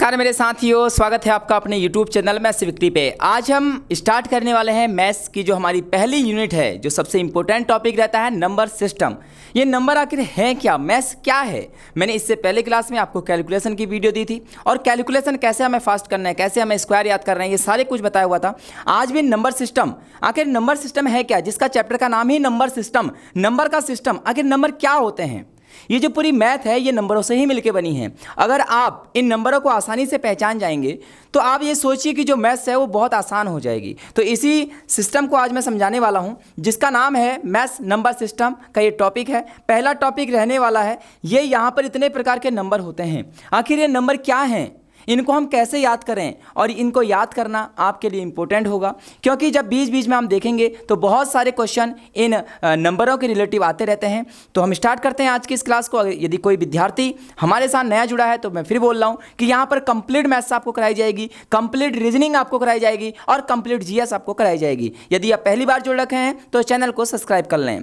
नमस्कार मेरे साथियों, स्वागत है आपका अपने YouTube चैनल मैथ्स विक्ट्री पे। आज हम स्टार्ट करने वाले हैं मैथ्स की जो हमारी पहली यूनिट है, जो सबसे इंपॉर्टेंट टॉपिक रहता है नंबर सिस्टम। ये नंबर आखिर है क्या, मैथ्स क्या है। मैंने इससे पहले क्लास में आपको कैलकुलेशन की वीडियो दी थी और कैलकुलेशन कैसे हमें फास्ट करना है, कैसे हमें स्क्वायर याद करना है, ये सारे कुछ बताया हुआ था। आज भी नंबर सिस्टम, आखिर नंबर सिस्टम है क्या, जिसका चैप्टर का नाम ही नंबर सिस्टम, नंबर का सिस्टम। आखिर नंबर क्या होते हैं, ये जो पूरी मैथ है ये नंबरों से ही मिलके बनी है। अगर आप इन नंबरों को आसानी से पहचान जाएंगे तो आप ये सोचिए कि जो मैथ्स है वो बहुत आसान हो जाएगी। तो इसी सिस्टम को आज मैं समझाने वाला हूँ, जिसका नाम है मैथ्स नंबर सिस्टम का ये टॉपिक है। पहला टॉपिक रहने वाला है ये, यहाँ पर इतने प्रकार के नंबर होते हैं, आखिर ये नंबर क्या हैं, इनको हम कैसे याद करें, और इनको याद करना आपके लिए इंपॉर्टेंट होगा, क्योंकि जब बीच बीच में हम देखेंगे तो बहुत सारे क्वेश्चन इन नंबरों के रिलेटिव आते रहते हैं। तो हम स्टार्ट करते हैं आज की इस क्लास को। यदि कोई विद्यार्थी हमारे साथ नया जुड़ा है तो मैं फिर बोल रहा हूँ कि यहाँ पर कंप्लीट मैथ्स आपको कराई जाएगी, कंप्लीट रीजनिंग आपको कराई जाएगी और कंप्लीट जीएस आपको कराई जाएगी। यदि आप पहली बार जुड़ रखे हैं तो चैनल को सब्सक्राइब कर लें।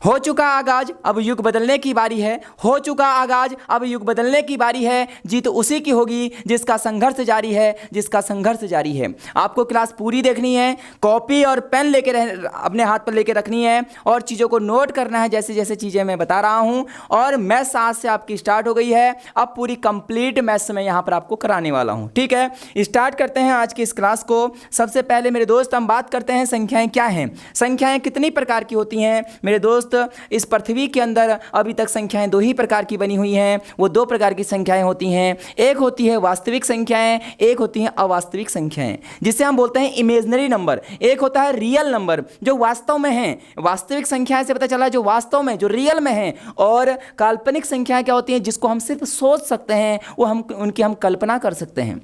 हो चुका आगाज, अब युग बदलने की बारी है। हो चुका आगाज, अब युग बदलने की बारी है। जीत उसी की होगी जिसका संघर्ष जारी है, जिसका संघर्ष जारी है। आपको क्लास पूरी देखनी है, कॉपी और पेन लेके अपने हाथ पर लेके रखनी है और चीज़ों को नोट करना है, जैसे जैसे चीज़ें मैं बता रहा हूं। और मैथ्स आज से आपकी स्टार्ट हो गई है, अब पूरी कंप्लीट मैथ्स मैं यहाँ पर आपको कराने वाला हूँ। ठीक है, स्टार्ट करते हैं आज की इस क्लास को। सबसे पहले मेरे दोस्त हम बात करते हैं संख्याएं क्या हैं, संख्याएं कितनी प्रकार की होती हैं। मेरे दोस्त, इस पृथ्वी के अंदर अभी तक संख्याएं दो ही प्रकार की बनी हुई हैं। वो दो प्रकार की संख्याएं होती हैं, एक होती है वास्तविक संख्याएं, एक होती हैं अवास्तविक संख्याएं, जिसे हम बोलते हैं इमेजिनरी नंबर। एक होता है रियल नंबर, जो वास्तव में है। वास्तविक संख्याएं से पता चला जो वास्तव में, जो रियल में है। और काल्पनिक संख्याएं क्या होती हैं, जिसको हम सिर्फ सोच सकते हैं, वो उनकी हम कल्पना कर सकते हैं।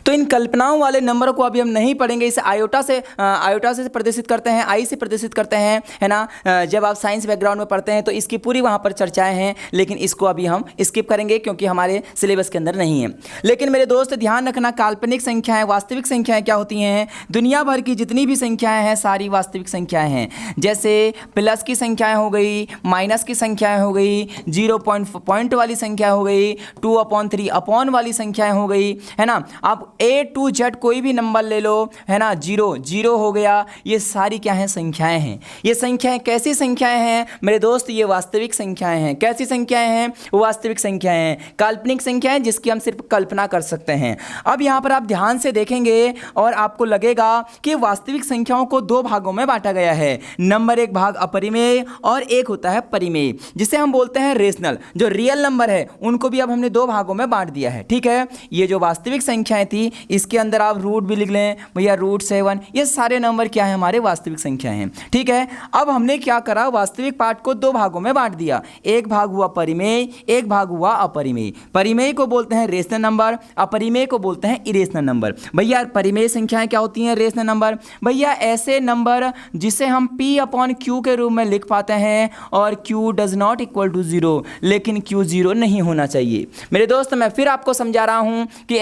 तो इन कल्पनाओं वाले नंबरों को अभी हम नहीं पढ़ेंगे। इसे आयोटा से प्रदर्शित करते हैं, आई से प्रदर्शित करते हैं, है ना। जब आप साइंस बैकग्राउंड में पढ़ते हैं तो इसकी पूरी वहाँ पर चर्चाएं हैं, लेकिन इसको अभी हम स्किप करेंगे क्योंकि हमारे सिलेबस के अंदर नहीं है। लेकिन मेरे दोस्त ध्यान रखना, काल्पनिक संख्याएं, वास्तविक संख्याएं क्या होती हैं। दुनिया भर की जितनी भी संख्याएं हैं सारी वास्तविक संख्याएं हैं। जैसे प्लस की संख्याएं हो गई, माइनस की संख्याएं हो गई, 0 पॉइंट वाली संख्या हो गई, 2/3 अपॉन वाली संख्याएं हो गई, है ना। आप A to Z कोई भी नंबर ले लो, है ना, 0 हो गया। ये सारी क्या हैं, संख्याएं हैं। ये संख्याएं कैसी संख्याएं हैं मेरे दोस्त, ये वास्तविक संख्याएं हैं। कैसी संख्याएं हैं, वास्तविक संख्याएं हैं। काल्पनिक संख्याएं जिसकी हम सिर्फ कल्पना कर सकते हैं। अब यहाँ पर आप ध्यान से देखेंगे और आपको लगेगा कि वास्तविक संख्याओं को दो भागों में बांटा गया है। नंबर एक भाग अपरिमेय और एक होता है परिमेय, जिसे हम बोलते हैं रेशनल। जो रियल नंबर है उनको भी अब हमने दो भागों में बांट दिया है। ठीक है, ये जो वास्तविक संख्याएं थी इसके अंदर आप रूट भी लिख लें भैया, √7, ये सारे नंबर क्या है, हमारे वास्तविक संख्या हैं। ठीक है, अब हमने क्या करा, वास्तविक पार्ट को दो भागों में बांट दिया। एक भाग हुआ परिमेय, एक भाग हुआ अपरिमेय। परिमेय को बोलते हैं रेशनल नंबर, अपरिमेय को बोलते हैं इरेशनल नंबर। भैया परिमेय संख्याएं क्या होती हैं, रेशनल नंबर। भैया ऐसे नंबर जिसे हम P/Q के रूप में लिख पाते हैं और Q does not equal to 0, लेकिन Q 0 नहीं होना चाहिए। मेरे दोस्त मैं फिर आपको समझा रहा हूं कि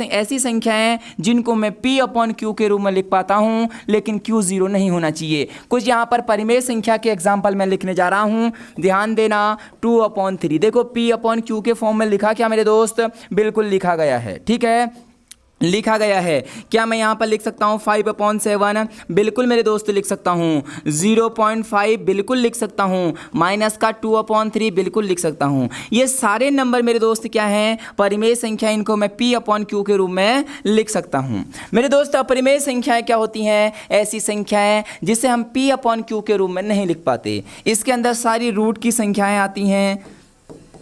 ऐसी संख्याएं जिनको मैं P/Q के रूप में लिख पाता हूं, लेकिन Q 0 नहीं होना चाहिए। कुछ यहां पर परिमेय संख्या के एग्जांपल मैं लिखने जा रहा हूं, ध्यान देना। 2/3, देखो P/Q के फॉर्म में लिखा क्या मेरे दोस्त, बिल्कुल लिखा गया है। ठीक है, लिखा गया है। क्या मैं यहाँ पर लिख सकता हूँ 5/7, बिल्कुल मेरे दोस्त लिख सकता हूँ। 0.5 बिल्कुल लिख सकता हूँ। माइनस का 2/3 बिल्कुल लिख सकता हूँ। ये सारे नंबर मेरे दोस्त क्या हैं, परिमेय संख्या, इनको मैं P/Q के रूप में लिख सकता हूँ। मेरे दोस्त अपरिमेय संख्याएं क्या होती हैं, ऐसी संख्याएं जिसे हम P/Q के रूप में नहीं लिख पाते। इसके अंदर सारी रूट की संख्याएँ आती हैं,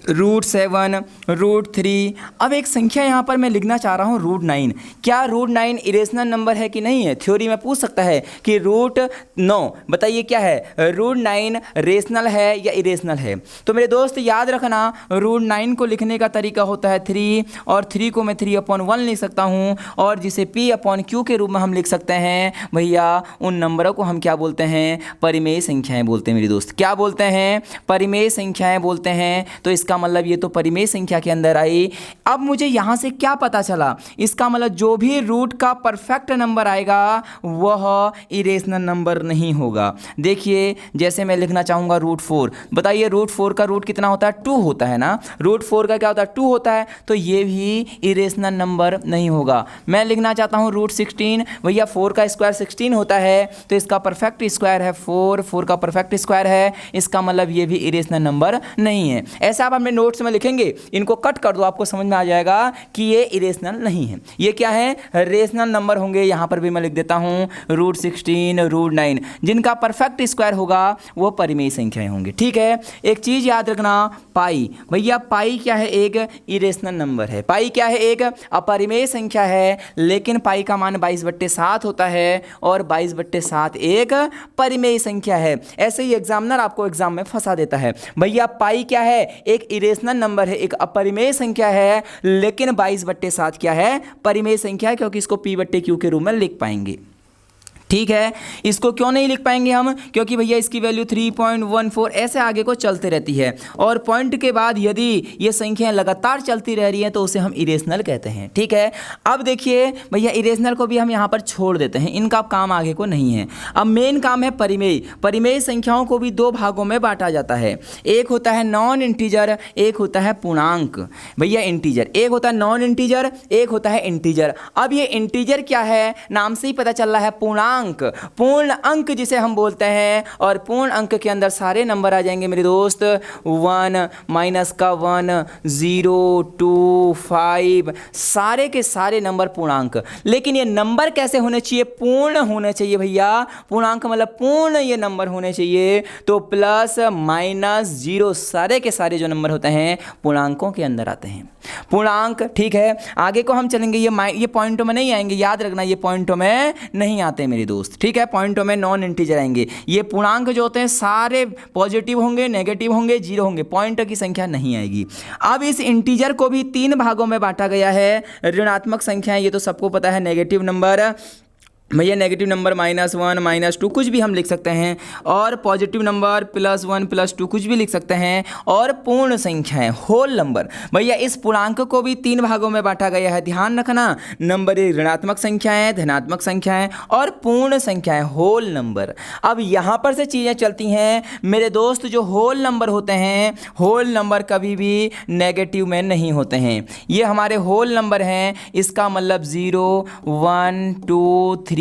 √7, √3। अब एक संख्या यहाँ पर मैं लिखना चाह रहा हूँ √9। क्या √9 इरेशनल नंबर है कि नहीं है, थ्योरी में पूछ सकता है कि √9 बताइए क्या है, √9 रेशनल है या इरेशनल है। तो मेरे दोस्त याद रखना, √9 को लिखने का तरीका होता है 3, और 3 को मैं 3/1 लिख सकता हूँ, और जिसे P/Q के रूप में हम लिख सकते हैं। भैया उन नंबरों को हम क्या बोलते हैं, परिमेय संख्याएँ बोलते हैं मेरे दोस्त। क्या बोलते हैं, परिमेय संख्याएँ बोलते हैं। तो इसका इसका मतलब ये तो परिमेय संख्या के अंदर आई। अब मुझे यहाँ से क्या पता चला, इसका मतलब जो भी रूट का परफेक्ट नंबर आएगा वह इरेशनल नंबर नहीं होगा। देखिए जैसे मैं लिखना चाहूँगा √4, बताइए √4 का रूट कितना होता है, 2 होता है ना, √4 का क्या होता है, 2 होता है, तो ये भी इरेशनल नंबर नहीं होगा। मैं लिखना चाहता हूँ √16, भैया 4 का स्क्वायर 16 होता है, तो इसका परफेक्ट स्क्वायर है 4, 4 का परफेक्ट स्क्वायर है, इसका मतलब ये भी इरेशनल नंबर नहीं है। ऐसा आप अपने नोट्स में लिखेंगे, इनको कट कर दो, आपको समझ में आ जाएगा कि ये इरेशनल नहीं है। ये क्या है, रेशनल नंबर होंगे। यहाँ पर भी मैं लिख देता हूँ √16, √9, जिनका परफेक्ट स्क्वायर होगा वो परिमेय संख्याएं होंगी। ठीक है, एक चीज़ याद रखना, पाई, भैया पाई क्या है, एक इरेशनल नंबर है। पाई क्या है, एक अपरिमेय संख्या है, लेकिन पाई का मान 22/7 होता है और 22/7 एक परिमेय संख्या है। ऐसे ही एग्जामिनर आपको एग्जाम में फंसा देता है, भैया पाई क्या है, एक इरेशनल नंबर है, एक अपरिमेय संख्या है, लेकिन 22/7 क्या है, परिमेय संख्या है, क्योंकि इसको P/Q के रूप में लिख पाएंगे। ठीक है, इसको क्यों नहीं लिख पाएंगे हम, क्योंकि भैया इसकी वैल्यू 3.14 ऐसे आगे को चलते रहती है, और पॉइंट के बाद यदि ये संख्याएं लगातार चलती रह रही हैं तो उसे हम इरेशनल कहते हैं। ठीक है, अब देखिए भैया इरेशनल को भी हम यहाँ पर छोड़ देते हैं, इनका काम आगे को नहीं है। अब मेन काम है परिमेय। परिमेय संख्याओं को भी 2 भागों में बांटा जाता है, एक होता है नॉन इंटीजर, एक होता है पूर्णांक। भैया इंटीजर एक होता है नॉन इंटीजर, एक होता है इंटीजर। अब ये इंटीजर क्या है, नाम से ही पता चल रहा है, पूर्णांक, पूर्ण अंक जिसे हम बोलते हैं, और पूर्ण अंक के अंदर सारे नंबर आ जाएंगे मेरे दोस्त, 1 माइनस का 1, 0, 2, 5, सारे के सारे नंबर पूर्णांक। लेकिन ये नंबर कैसे होने चाहिए, पूर्ण होने चाहिए भैया। पूर्णांक मतलब पूर्ण ये नंबर होने चाहिए, तो प्लस माइनस 0 सारे के सारे जो नंबर होते हैं पूर्णांकों के अंदर आते हैं, पूर्णांक। ठीक है, आगे को हम चलेंगे, ये पॉइंटों में नहीं आएंगे, याद रखना ये पॉइंटों में नहीं आते मेरे दोस्त। ठीक है, पॉइंटों में नॉन इंटीजर आएंगे। ये पूर्णांक जो होते हैं सारे पॉजिटिव होंगे, नेगेटिव होंगे, 0 होंगे, पॉइंट की संख्या नहीं आएगी। अब इस इंटीजर को भी 3 भागों में बांटा गया है। ऋणात्मक संख्याएं, ये तो सबको पता है, नेगेटिव नंबर, भैया नेगेटिव नंबर -1, -2 कुछ भी हम लिख सकते हैं, और पॉजिटिव नंबर +1, +2 कुछ भी लिख सकते हैं, और पूर्ण संख्याएं होल नंबर। भैया इस पूर्णांक को भी 3 भागों में बांटा गया है, ध्यान रखना। नंबर 1 ऋणात्मक संख्याएं, धनात्मक संख्याएं, और पूर्ण संख्याएं होल नंबर। अब यहाँ पर से चीज़ें चलती हैं मेरे दोस्त, जो होल नंबर होते हैं, होल नंबर कभी भी नेगेटिव में नहीं होते हैं। ये हमारे होल नंबर हैं, इसका मतलब 0, 1, 2, 3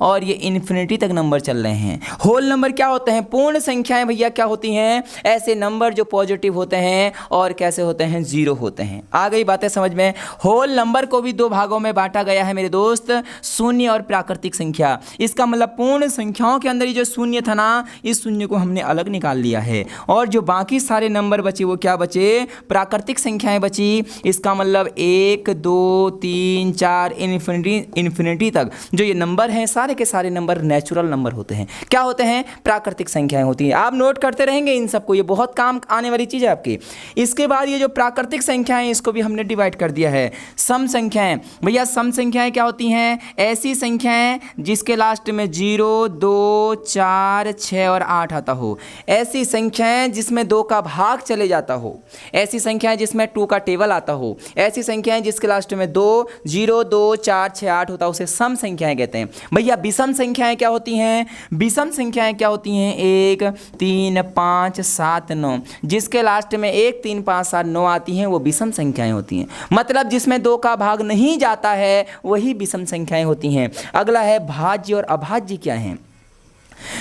और ये इन्फिनिटी तक नंबर चल रहे हैं। होल नंबर क्या होते हैं, पूर्ण संख्याएं भैया क्या होती हैं, ऐसे नंबर जो पॉजिटिव होते हैं और कैसे होते हैं, 0 होते हैं। आ गई बातें समझ में। होल नंबर को भी 2 भागों में बांटा गया है मेरे दोस्त, शून्य और प्राकृतिक संख्या। इसका मतलब पूर्ण संख्याओं के अंदर ये जो शून्य था ना, इस शून्य को हमने अलग निकाल लिया है, और जो बाकी सारे नंबर बचे वो क्या बचे, प्राकृतिक संख्याएं बची। इसका मतलब 1, 2, 3, 4 इन्फिनिटी तक जो ये नंबर हैं, सारे के सारे नंबर नेचुरल नंबर होते हैं। क्या होते हैं, प्राकृतिक संख्याएं होती हैं। आप नोट करते रहेंगे इन सबको, ये बहुत काम आने वाली चीज़ है आपकी। इसके बाद ये जो प्राकृतिक संख्याएं, इसको भी हमने डिवाइड कर दिया है। सम संख्याएं, भैया सम संख्याएं क्या होती हैं, ऐसी संख्याएं जिसके लास्ट में 0, 2, 4, 6 और 8 आता हो, ऐसी संख्याएं जिसमें 2 का भाग चले जाता हो, ऐसी संख्याएं जिसमें 2 का टेबल आता हो, ऐसी संख्याएं जिसके लास्ट में 2, 0, 2, 4, 6, 8 होता है, उसे सम संख्याएं कहते हैं। भैया विषम संख्याएं क्या होती हैं, विषम संख्याएं क्या होती हैं, 1, 3, 5, 7, 9, जिसके लास्ट में 1, 3, 5, 7, 9 आती हैं, वो विषम संख्याएं होती हैं। मतलब जिसमें 2 का भाग नहीं जाता है वही विषम संख्याएं होती हैं। अगला है भाज्य और अभाज्य क्या है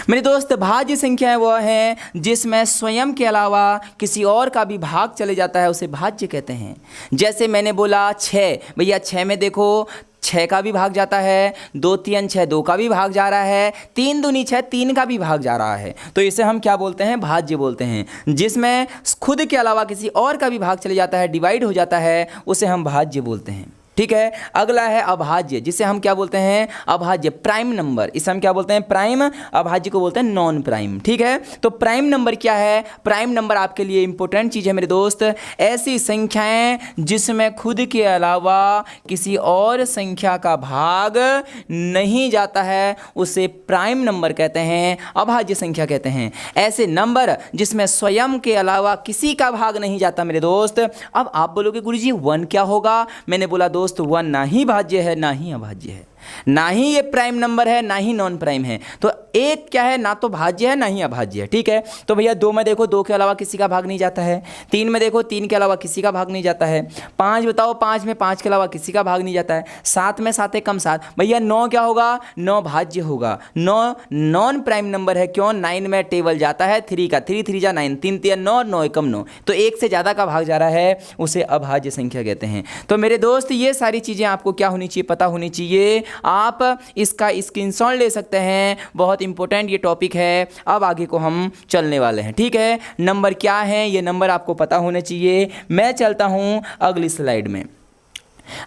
मेरे दोस्त। भाज्य संख्याएं वह हैं जिसमें स्वयं के अलावा किसी और का भी भाग चले जाता है, उसे भाज्य कहते हैं। जैसे मैंने बोला 6, भैया 6 में देखो 6 का भी भाग जाता है, 2 3 6 2 का भी भाग जा रहा है, 3 दूनी 6 3 का भी भाग जा रहा है, तो इसे हम क्या बोलते हैं, भाज्य बोलते हैं। जिसमें खुद के अलावा किसी और का भी भाग चले जाता है, डिवाइड हो जाता है, उसे हम भाज्य बोलते हैं। ठीक है। अगला है अभाज्य, जिसे हम क्या बोलते हैं, अभाज्य प्राइम नंबर, इसे हम क्या बोलते हैं, प्राइम। अभाज्य को बोलते हैं नॉन प्राइम। ठीक है, तो प्राइम नंबर क्या है, प्राइम नंबर आपके लिए इंपॉर्टेंट चीज है मेरे दोस्त। ऐसी संख्याएं जिसमें खुद के अलावा किसी और संख्या का भाग नहीं जाता है उसे प्राइम नंबर कहते हैं, अभाज्य संख्या कहते हैं। ऐसे नंबर जिसमें स्वयं के अलावा किसी का भाग नहीं जाता मेरे दोस्त। अब आप बोलोगे गुरुजी 1 क्या होगा, मैंने बोला दोस्त 1 ना ही भाज्य है ना ही अभाज्य है, ना ही ये प्राइम नंबर है ना ही नॉन प्राइम है। तो एक क्या है, ना तो भाज्य है ना ही अभाज्य है। ठीक है, तो भैया 2 में देखो 2 के अलावा किसी का भाग नहीं जाता है, 3 में देखो 3 के अलावा किसी का भाग नहीं जाता है, 5 बताओ 5 में 5 के अलावा किसी का भाग नहीं जाता है, 7 में 7 कम 7, भैया 9 क्या होगा, 9 भाज्य होगा, 9 नॉन प्राइम नंबर है। क्यों, 9 में टेबल जाता है 3 का, 3 3 जा 9, 3 3 9, 9 एकम 9, तो 1 से ज़्यादा का भाग जा रहा है उसे अभाज्य संख्या कहते हैं। तो मेरे दोस्त ये सारी चीज़ें आपको क्या होनी चाहिए, पता होनी चाहिए। आप इसका स्क्रीनशॉट ले सकते हैं, बहुत इंपॉर्टेंट ये टॉपिक है। अब आगे को हम चलने वाले हैं। ठीक है, नंबर क्या है ये नंबर आपको पता होने चाहिए। मैं चलता हूं अगली स्लाइड में।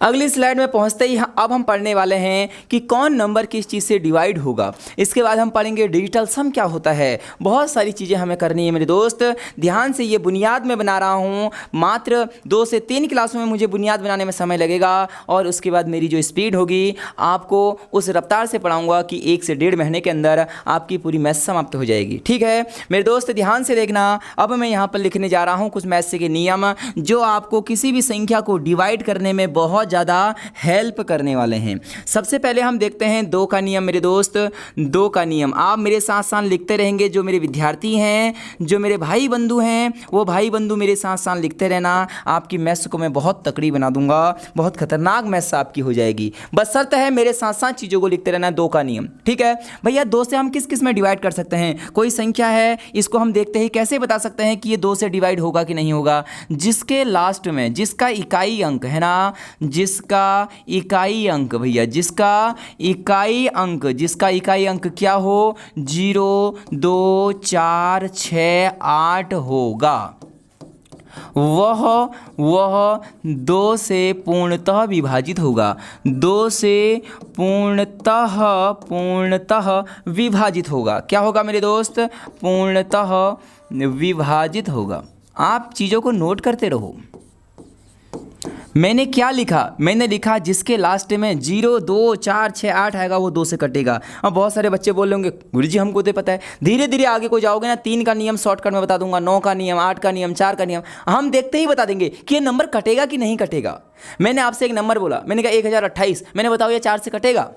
अगली स्लाइड में पहुंचते ही अब हम पढ़ने वाले हैं कि कौन नंबर किस चीज़ से डिवाइड होगा। इसके बाद हम पढ़ेंगे डिजिटल सम क्या होता है। बहुत सारी चीज़ें हमें करनी है मेरे दोस्त, ध्यान से। ये बुनियाद में बना रहा हूँ, मात्र 2 से 3 क्लासों में मुझे बुनियाद बनाने में समय लगेगा और उसके बाद मेरी जो स्पीड होगी आपको उस रफ्तार से पढ़ाऊँगा कि 1 से 1.5 महीने के अंदर आपकी पूरी मैथ समाप्त हो जाएगी। ठीक है मेरे दोस्त, ध्यान से देखना। अब मैं यहाँ पर लिखने जा रहा हूँ कुछ मैथ के नियम जो आपको किसी भी संख्या को डिवाइड करने में बहुत ज़्यादा हेल्प करने वाले हैं। सबसे पहले हम देखते हैं 2 का नियम मेरे दोस्त। 2 का नियम आप मेरे साथ साथ लिखते रहेंगे। जो मेरे विद्यार्थी हैं, जो मेरे भाई बंधु हैं, वो भाई बंधु मेरे साथ साथ लिखते रहना। आपकी मैथ्स को मैं बहुत तकड़ी बना दूंगा, बहुत खतरनाक मैथ्स आपकी हो जाएगी। बस शर्त है मेरे साथ साथ चीज़ों को लिखते रहना। 2 का नियम, ठीक है भैया। 2 से हम किस किस में डिवाइड कर सकते हैं। कोई संख्या है, इसको हम देखते ही कैसे बता सकते हैं कि ये 2 से डिवाइड होगा कि नहीं होगा। जिसके लास्ट में जिसका इकाई अंक है ना, जिसका इकाई अंक भैया, जिसका इकाई अंक क्या हो, 0 2 4 6 8 होगा, वह 2 से पूर्णतः विभाजित होगा। 2 से पूर्णतः विभाजित होगा। क्या होगा मेरे दोस्त, पूर्णतः विभाजित होगा। आप चीज़ों को नोट करते रहो। मैंने क्या लिखा, मैंने लिखा जिसके लास्ट में 0 2 4 6 8 आएगा वो 2 से कटेगा। अब बहुत सारे बच्चे बोल होंगे गुरुजी हमको तो पता है। धीरे धीरे आगे को जाओगे ना, 3 का नियम शॉर्टकट में बता दूंगा, 9 का नियम, 8 का नियम, 4 का नियम, हम देखते ही बता देंगे कि ये नंबर कटेगा कि नहीं कटेगा। मैंने आपसे एक नंबर बोला, मैंने कहा 1028, मैंने बताओ ये 4 से कटेगा।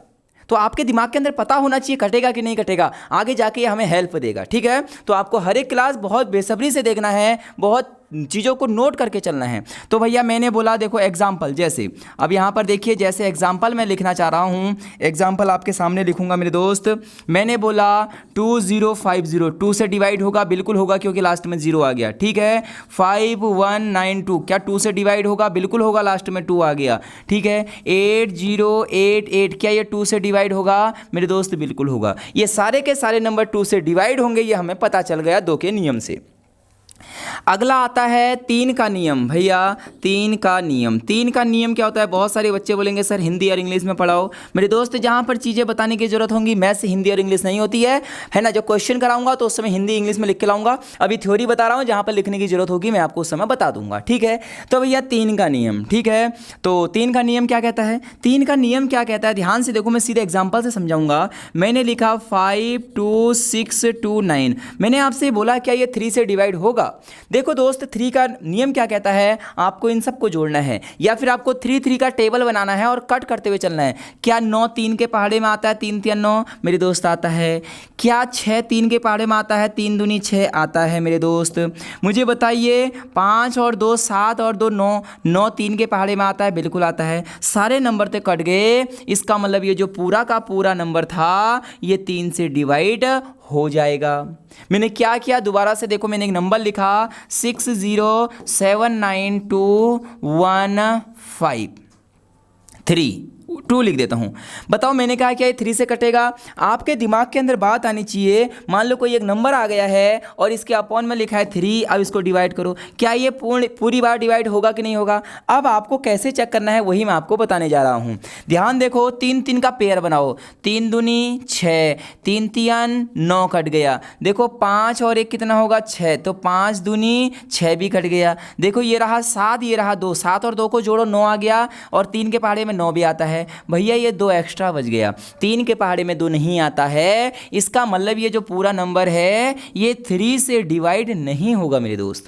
तो आपके दिमाग के अंदर पता होना चाहिए कटेगा कि नहीं कटेगा, आगे जाके ये हमें हेल्प देगा। ठीक है, तो आपको हर एक क्लास बहुत बेसब्री से देखना है, बहुत चीज़ों को नोट करके चलना है। तो भैया मैंने बोला देखो एग्जाम्पल, जैसे अब यहाँ पर देखिए, जैसे एग्जाम्पल मैं लिखना चाह रहा हूँ, एग्जाम्पल आपके सामने लिखूंगा मेरे दोस्त। मैंने बोला 2050, 2 से डिवाइड होगा, बिल्कुल होगा क्योंकि लास्ट में 0 आ गया। ठीक है, 5192 क्या 2 से डिवाइड होगा, बिल्कुल होगा, लास्ट में 2 आ गया। ठीक है, 8088 क्या ये 2 से डिवाइड होगा मेरे दोस्त, बिल्कुल होगा। ये सारे के सारे नंबर 2 से डिवाइड होंगे, ये हमें पता चल गया 2 के नियम से। अगला आता है 3 का नियम भैया। 3 का नियम, 3 का नियम क्या होता है। बहुत सारे बच्चे बोलेंगे सर हिंदी और इंग्लिश में पढ़ाओ। मेरे दोस्त जहाँ पर चीज़ें बताने की जरूरत होंगी मैथ से हिंदी और इंग्लिश नहीं होती है ना। जो क्वेश्चन कराऊंगा तो उस समय हिंदी इंग्लिश में लिख के लाऊंगा। अभी थ्योरी बता रहा हूँ, जहाँ पर लिखने की जरूरत होगी मैं आपको उस समय बता दूंगा। ठीक है, तो भैया 3 का नियम, ठीक है। तो 3 का नियम क्या कहता है, 3 का नियम क्या कहता है, ध्यान से देखो, मैं सीधे एग्जाम्पल से समझाऊंगा। मैंने लिखा 52629, मैंने आपसे बोला क्या ये 3 से डिवाइड होगा। देखो दोस्त 3 का नियम क्या कहता है, आपको इन सबको जोड़ना है या फिर आपको 3 3 का टेबल बनाना है और कट करते हुए चलना है। क्या 9 3 के पहाड़े में आता है, 3 3 9 मेरे दोस्त आता है। क्या 6 3 के पहाड़े में आता है, 3 दूनी 6 आता है मेरे दोस्त। मुझे बताइए 5 और 2 7 और 2 9, 9 3 के पहाड़े में आता है, बिल्कुल आता है। सारे नंबर तो कट गए, इसका मतलब ये जो पूरा का पूरा नंबर था ये 3 से डिवाइड हो जाएगा। मैंने क्या किया, दोबारा से देखो, मैंने एक नंबर लिखा 60792153। 2 लिख देता हूँ। बताओ मैंने कहा क्या ये 3 से कटेगा? आपके दिमाग के अंदर बात आनी चाहिए, मान लो कोई एक नंबर आ गया है और इसके अपॉन में लिखा है 3, अब इसको डिवाइड करो, क्या ये पूरी बार डिवाइड होगा कि नहीं होगा? अब आपको कैसे चेक करना है वही मैं आपको बताने जा रहा हूँ। ध्यान देखो, 3 3 का पेयर बनाओ, 3 दूनी 6, 3 3 9 कट गया। देखो 5 और 1 कितना होगा? 6, तो 5 दूनी 6 भी कट गया। देखो ये रहा 7, ये रहा 2, 7 और 2 को जोड़ो 9 आ गया, और 3 के पहाड़े में 9 भी आता है। भैया ये 2 एक्स्ट्रा बच गया, 3 के पहाड़े में 2 नहीं आता है, इसका मतलब ये जो पूरा नंबर है ये 3 से डिवाइड नहीं होगा मेरे दोस्त,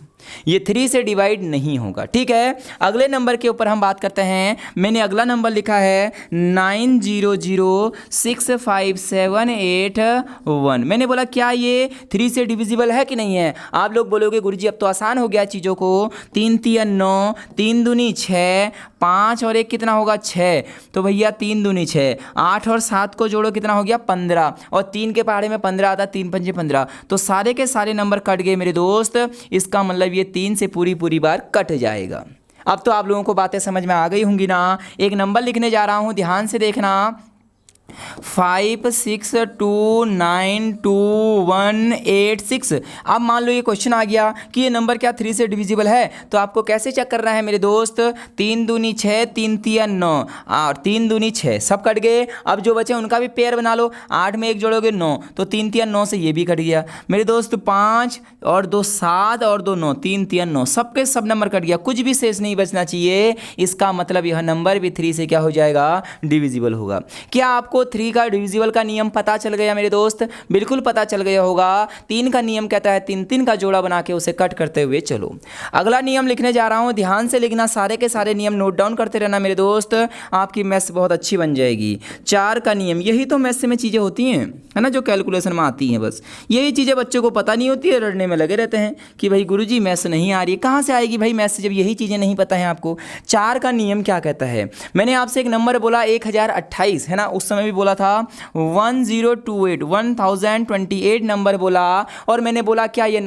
ये 3 से डिवाइड नहीं होगा। ठीक है, अगले नंबर के ऊपर हम बात करते हैं। मैंने अगला नंबर लिखा है 90065781। मैंने बोला क्या ये 3 से डिविजिबल है कि नहीं है? आप लोग बोलोगे गुरुजी अब तो आसान हो गया चीज़ों को, 3 3 9, 3 दूनी 6, 5 और 1 कितना होगा? 6, तो भैया 3 दूनी 6, 8 और 7 को जोड़ो कितना हो गया? 15, और 3 के पहाड़े में 15 आता, 3 पंजे 15, तो सारे के सारे नंबर कट गए मेरे दोस्त। इसका मतलब ये 3 से पूरी बार कट जाएगा। अब तो आप लोगों को बातें समझ में आ गई होंगी ना। एक नंबर लिखने जा रहा हूं, ध्यान से देखना, 56292186। अब मान लो ये क्वेश्चन आ गया कि ये नंबर क्या 3 से डिविजिबल है, तो आपको कैसे चेक करना है मेरे दोस्त? 3 दूनी 6, 3 3 9 और 3 दूनी 6, सब कट गए। अब जो बचे उनका भी पेयर बना लो, 8 में 1 जोड़ोगे 9, तो 3 3 9 से ये भी कट गया मेरे दोस्त। 5 और 2 7 और 2 9, 3 3 9, सबके सब नंबर कट गया, कुछ भी शेष नहीं बचना चाहिए। इसका मतलब यह नंबर भी 3 से क्या हो जाएगा? डिविजिबल होगा। क्या आपको 3 का डिविजिबल का नियम पता चल गया मेरे दोस्त? बिल्कुल पता चल गया होगा। 3 का नियम कहता है 3 3 का जोड़ा बना के उसे कट करते हुए चलो। अगला नियम लिखने जा रहा हूं, ध्यान से लिखना, सारे के सारे नियम नोट डाउन करते रहना मेरे दोस्त, आपकी मैथ्स बहुत अच्छी बन जाएगी। 4 का नियम, यही तो मैथ्स में चीज़ें होती हैं, है ना, जो कैलकुलेशन में आती हैं। बस यही चीज़ें बच्चों को पता नहीं होती है, रटने में लगे रहते हैं कि भाई गुरुजी मैथ्स नहीं आ रही है। कहाँ से आएगी भाई मैथ्स जब यही चीज़ें नहीं पता है आपको? 4 का नियम क्या कहता है? मैंने आपसे एक नंबर बोला 1028, है ना, उस समय भी बोला था 1028 नंबर बोला, और मैंने बोला क्या ये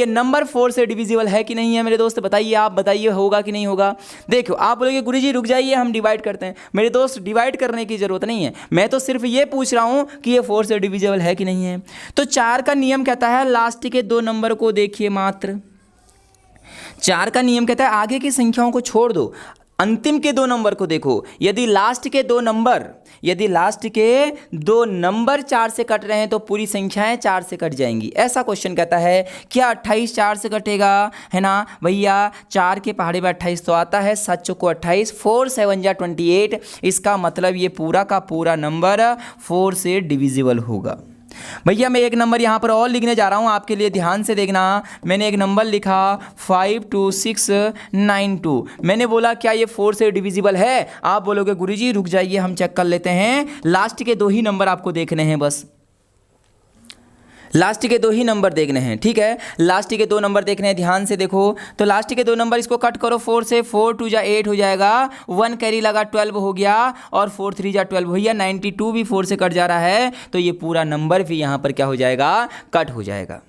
नंबर 4 से डिविजिबल है कि नहीं है मेरे दोस्त? बताइए, आप बताइए होगा कि नहीं होगा? देखो आप बोलोगे गुरुजी रुक जाइए हम डिवाइड करते हैं। मेरे दोस्त डिवाइड करने की जरूरत नहीं है, मैं तो सिर्फ ये पूछ रहा हूं कि ये 4 से डिविजिबल है कि नहीं है। तो 4 का नियम कहता है लास्ट के 2 नंबर को देखिए मात्र। 4 का नियम कहता है आगे की संख्याओं को छोड़ दो, अंतिम के 2 नंबर को देखो। यदि लास्ट के 2 नंबर 4 से कट रहे हैं तो पूरी संख्याएं 4 से कट जाएंगी। ऐसा क्वेश्चन कहता है। क्या 28 4 से कटेगा? है ना भैया, 4 के पहाड़े में 28 तो आता है, 7 चौको 28, 4 7 जा 28। इसका मतलब ये पूरा का पूरा नंबर 4 से डिविजिबल होगा। भैया मैं एक नंबर यहाँ पर और लिखने जा रहा हूँ आपके लिए, ध्यान से देखना। मैंने एक नंबर लिखा 52692। मैंने बोला क्या ये 4 से डिविजिबल है? आप बोलोगे गुरुजी रुक जाइए हम चेक कर लेते हैं। लास्ट के 2 ही नंबर आपको देखने हैं, बस लास्ट के 2 ही नंबर देखने हैं। ठीक है, लास्ट के 2 नंबर देखने हैं, ध्यान से देखो। तो लास्ट के 2 नंबर इसको कट करो 4 से, 4 2 जा 8 हो जाएगा, 1 कैरी लगा 12 हो गया, और 4 3 जा 12 भैया 92 भी 4 से कट जा रहा है, तो ये पूरा नंबर भी यहाँ पर क्या हो जाएगा? कट हो जाएगा।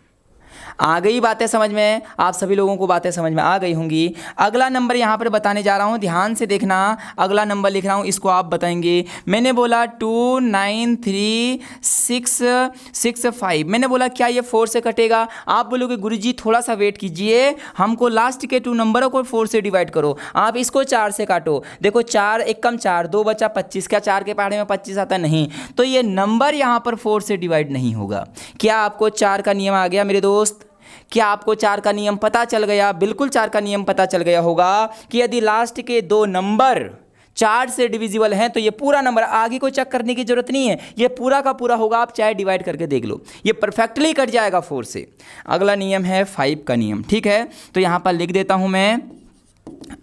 आ गई बातें समझ में? आप सभी लोगों को बातें समझ में आ गई होंगी। अगला नंबर यहाँ पर बताने जा रहा हूँ, ध्यान से देखना। अगला नंबर लिख रहा हूँ, इसको आप बताएंगे। मैंने बोला 29365। मैंने बोला क्या ये 4 से कटेगा? आप बोलोगे गुरुजी थोड़ा सा वेट कीजिए, हमको लास्ट के 2 नंबरों को 4 से डिवाइड करो। आप इसको 4 से काटो, देखो 4 1 कम 4, 2 बचा 25। क्या 4 के पहाड़े में 25 आता? नहीं, तो ये नंबर यहाँ पर 4 से डिवाइड नहीं होगा। क्या आपको 4 का नियम आ गया मेरे दोस्त? क्या आपको 4 का नियम पता चल गया? बिल्कुल 4 का नियम पता चल गया होगा कि यदि लास्ट के 2 नंबर 4 से डिविजिबल हैं तो ये पूरा नंबर, आगे को चेक करने की जरूरत नहीं है, ये पूरा का पूरा होगा। आप चाहे डिवाइड करके देख लो, ये परफेक्टली कट जाएगा 4 से। अगला नियम है 5 का नियम। ठीक है, तो यहां पर लिख देता हूं मैं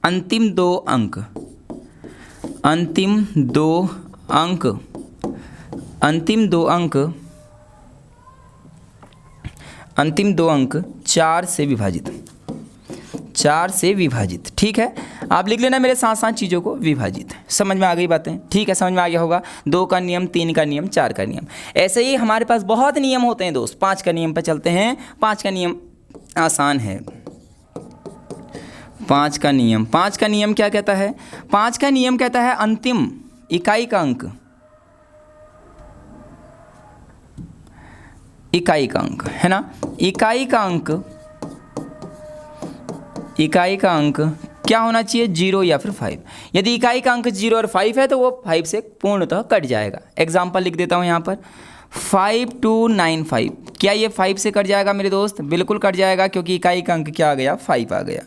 अंतिम 2 अंक, अंतिम 2 अंक, अंतिम 2 अंक, अंतिम 2 अंक 4 से विभाजित, 4 से विभाजित। ठीक है, आप लिख लेना मेरे साथ साथ चीज़ों को, विभाजित। समझ में आ गई बातें? ठीक है, समझ में आ गया होगा। 2 का नियम, 3 का नियम, 4 का नियम। ऐसे ही हमारे पास बहुत नियम होते हैं दोस्त। 5 का नियम पर चलते हैं। 5 का नियम आसान है। 5 का नियम, 5 का नियम क्या कहता है? 5 का नियम कहता है अंतिम इकाई का अंक, इकाई का अंक है ना, इकाई का अंक, इकाई का अंक क्या होना चाहिए, 0 या फिर 5। यदि इकाई का अंक 0 और 5 है तो वो 5 से पूर्णतः कट जाएगा। एग्जाम्पल लिख देता हूँ यहाँ पर 5295, क्या ये 5 से कट जाएगा मेरे दोस्त? बिल्कुल कट जाएगा, क्योंकि इकाई का अंक क्या आ गया, 5 आ गया।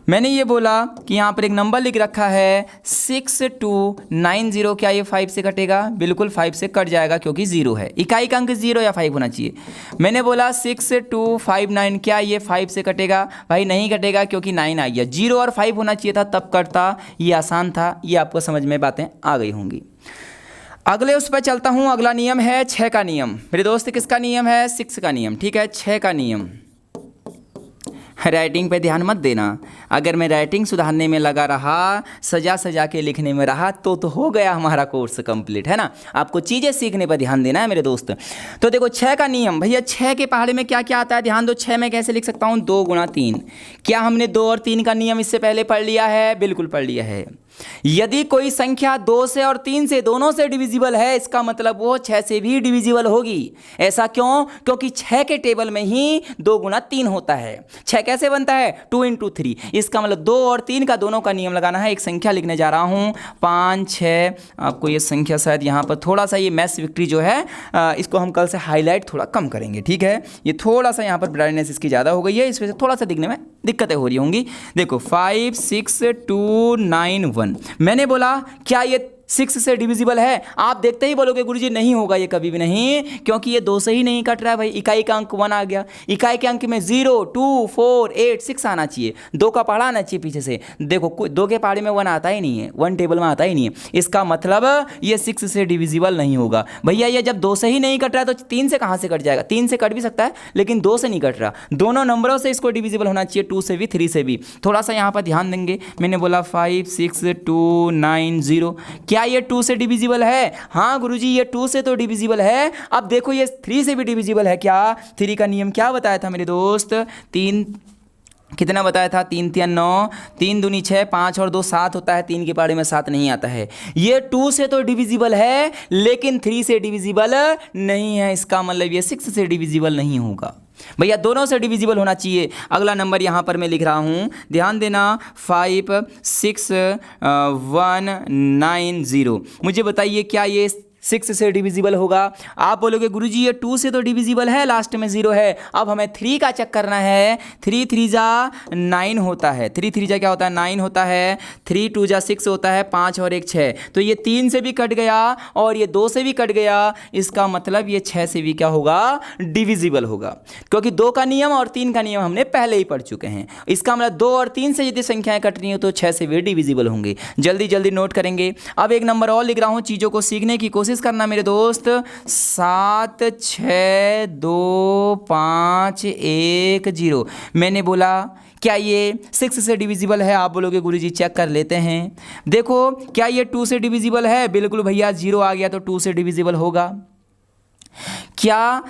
मैंने ये बोला कि यहाँ पर एक नंबर लिख रखा है 6290, क्या ये 5 से कटेगा? बिल्कुल 5 से कट जाएगा, क्योंकि 0 है। इकाई का अंक 0 या 5 होना चाहिए। मैंने बोला 6259, क्या ये 5 से कटेगा? भाई नहीं कटेगा, क्योंकि 9 आ गया। 0 और 5 होना चाहिए था, तब कटता। ये आसान था, ये आपको समझ में बातें आ गई होंगी। अगले उस पर चलता हूँ। अगला नियम है 6 का नियम। मेरे दोस्त किसका नियम है? 6 का नियम, ठीक है, 6 का नियम। राइटिंग पे ध्यान मत देना। अगर मैं राइटिंग सुधारने में लगा रहा, सजा सजा के लिखने में रहा, तो हो गया हमारा कोर्स कंप्लीट, है ना। आपको चीज़ें सीखने पर ध्यान देना है मेरे दोस्त। तो देखो 6 का नियम, भैया 6 के पहाड़े में क्या क्या आता है, ध्यान दो। 6 में कैसे लिख सकता हूँ? 2 गुणा 3। क्या हमने 2 और 3 का नियम इससे पहले पढ़ लिया है? बिल्कुल पढ़ लिया है। यदि कोई संख्या 2 से और 3 से दोनों से डिविजिबल है, इसका मतलब वो 6 से भी डिविजिबल होगी। ऐसा क्यों? क्योंकि 6 के टेबल में ही 2 गुणा 3 होता है। 6 कैसे बनता है? 2 × 3। इसका मतलब 2 और 3 का दोनों का नियम लगाना है। एक संख्या लिखने जा रहा हूँ 5 6। आपको ये संख्या शायद यहाँ पर थोड़ा सा, ये मैथ्स विक्ट्री जो है इसको हम कल से हाईलाइट थोड़ा कम करेंगे, ठीक है। ये थोड़ा सा यहाँ पर ब्राइटनेस इसकी ज़्यादा हो गई है, इस वजह से थोड़ा सा दिखने में दिक्कतें हो रही होंगी। देखो 5 6 2 9 1। मैंने बोला क्या ये 6 से डिविजिबल है? आप देखते ही बोलोगे गुरुजी नहीं होगा, ये कभी भी नहीं, क्योंकि ये 2 से ही नहीं कट रहा है भाई। इकाई का अंक 1 आ गया। इकाई के अंक में 0 2 4 8 6 आना चाहिए। 2 का पहाड़ा आना चाहिए पीछे से। देखो 2 के पहाड़े में 1 आता ही नहीं है, 1 टेबल में आता ही नहीं है। इसका मतलब ये 6 से डिविजिबल नहीं होगा। भैया ये जब 2 से ही नहीं कट रहा है तो 3 से कहाँ से कट जाएगा? 3 से कट भी सकता है, लेकिन 2 से नहीं कट रहा। दोनों नंबरों से इसको डिविजिबल होना चाहिए, 2 से भी 3 से भी। थोड़ा सा यहाँ पर ध्यान देंगे। मैंने बोला 5 6 2 9 0। क्या ये 2 से डिविजिबल है? हाँ गुरुजी ये 2 से तो डिविजिबल है। अब देखो ये 3 से भी डिविजिबल है क्या? 3 का नियम क्या बताया था मेरे दोस्त? 3 कितना बताया था? 3 3 9, 3 दूनी 6, 5 और 2 7 होता है। 3 के पहाड़े में 7 नहीं आता है। ये 2 से तो डिविजिबल है, लेकिन 3 से डिविजिबल नहीं है। इसका मतलब ये 6 से डिविजिबल नहीं होगा। भैया दोनों से डिविजिबल होना चाहिए। अगला नंबर यहाँ पर मैं लिख रहा हूँ, ध्यान देना, 5 6 1 9 0। मुझे बताइए क्या ये 6 से डिविजिबल होगा? आप बोलोगे गुरुजी ये 2 से तो डिविजिबल है, लास्ट में 0 है। अब हमें 3 का चेक करना है। 3 3 जा 9 होता है। 3 3 जा क्या होता है? 9 होता है। 3 2 जा 6 होता है। 5 और 1 6। तो ये 3 से भी कट गया और ये 2 से भी कट गया। इसका मतलब ये 6 से भी क्या होगा? डिविजिबल होगा, क्योंकि 2 का नियम और 3 का नियम हमने पहले ही पढ़ चुके हैं। इसका मतलब 2 और 3 से यदि संख्याएं कट रही हो तो 6 से भी डिविजिबल होंगे। जल्दी जल्दी नोट करेंगे। अब एक नंबर और लिख रहा हूँ, चीज़ों को सीखने की कोशिश करना मेरे दोस्त। 7 6 2 5 1 0। मैंने बोला क्या ये 6 से डिविजिबल है? आप बोलोगे गुरुजी चेक कर लेते हैं। देखो क्या ये 2 से डिविजिबल है? बिल्कुल भैया 0 आ गया तो 2 से डिविजिबल होगा। क्या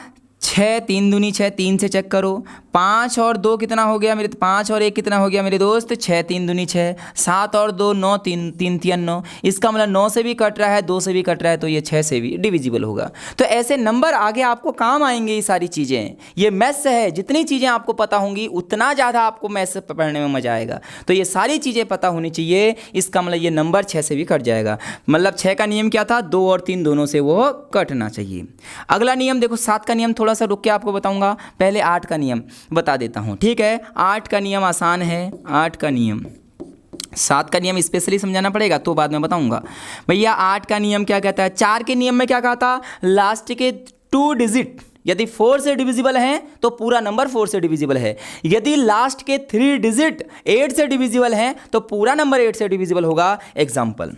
6 3 दूनी 6, 3 से चेक करो। 5 और 2 कितना हो गया मेरे? 5 और 1 कितना हो गया मेरे दोस्त? 6 3 दूनी 6। 7 और 2 9, 3 3 3 9। इसका मतलब 9 से भी कट रहा है, 2 से भी कट रहा है, तो ये 6 से भी डिविजिबल होगा। तो ऐसे नंबर आगे आपको काम आएंगे। ये सारी चीज़ें, ये मैथ्स है। जितनी चीज़ें आपको पता होंगी उतना ज़्यादा आपको मैथ्स पढ़ने में मजा आएगा। तो ये सारी चीज़ें पता होनी चाहिए। इसका मतलब ये नंबर 6 से भी कट जाएगा। मतलब 6 का नियम क्या था? 2 और 3 दोनों से वो कटना चाहिए। अगला नियम देखो 7 का नियम, थोड़ा सा रुक के आपको बताऊंगा। पहले 8 का नियम बता देता हूं, ठीक है। 8 का नियम आसान है। 8 का नियम, 7 का नियम स्पेशली समझाना पड़ेगा तो बाद में बताऊंगा। भैया 8 का नियम क्या कहता है? 4 के नियम में क्या कहा था? लास्ट के 2 डिजिट यदि 4 से डिविजिबल हैं तो पूरा नंबर 4 से डिविजिबल है। यदि लास्ट के 3 डिजिट 8 से डिविजिबल हैं तो पूरा नंबर 8 से डिविजिबल होगा। एग्जाम्पल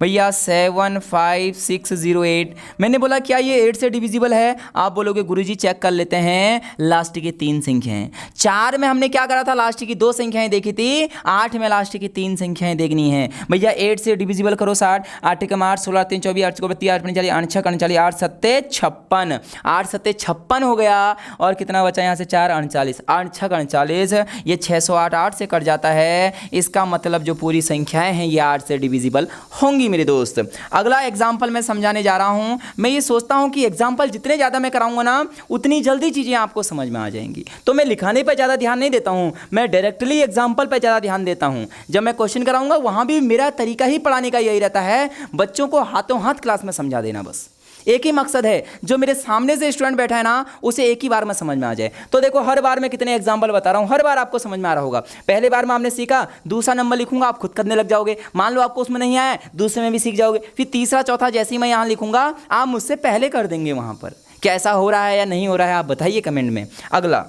भैया 7 5 6 0 8। मैंने बोला क्या ये 8 से डिविजिबल है? आप बोलोगे गुरुजी चेक कर लेते हैं। लास्ट की 3 संख्याएं। 4 में हमने क्या करा था? लास्ट की 2 संख्याएं देखी थी। 8 में लास्ट की 3 संख्याएं देखनी है। भैया 8 से डिविजिबल करो 60। 8 के 8 16 3 24 8 32 8 45 8 6 39 8 7 56। 8 7 56 हो गया और कितना बचा यहाँ से 4 39, 8 6 39, ये 608 8 से कट जाता है। इसका मतलब जो पूरी संख्याएं हैं ये 8 से डिविजिबल होंगी मेरे दोस्त। अगला एग्जाम्पल मैं समझाने जा रहा हूँ। मैं ये सोचता हूँ कि एग्जाम्पल जितने ज़्यादा मैं कराऊंगा ना उतनी जल्दी चीज़ें आपको समझ में आ जाएंगी, तो मैं लिखाने पर ज़्यादा ध्यान नहीं देता हूँ, मैं डायरेक्टली एग्जाम्पल पर ज़्यादा ध्यान देता हूँ। जब मैं क्वेश्चन कराऊंगा वहाँ भी मेरा तरीका ही पढ़ाने का यही रहता है, बच्चों को हाथों हाथ क्लास में समझा देना। बस एक ही मकसद है, जो मेरे सामने से स्टूडेंट बैठा है ना उसे एक ही बार में समझ में आ जाए। तो देखो हर बार मैं कितने एग्जाम्पल बता रहा हूँ, हर बार आपको समझ में आ रहा होगा। पहले बार में आपने सीखा, दूसरा नंबर लिखूंगा आप खुद करने लग जाओगे, मान लो आपको उसमें नहीं आया, दूसरे में भी सीख जाओगे, फिर तीसरा चौथा जैसे ही मैं यहाँ लिखूंगा आप मुझसे पहले कर देंगे वहाँ पर। कैसा हो रहा है या नहीं हो रहा है आप बताइए कमेंट में। अगला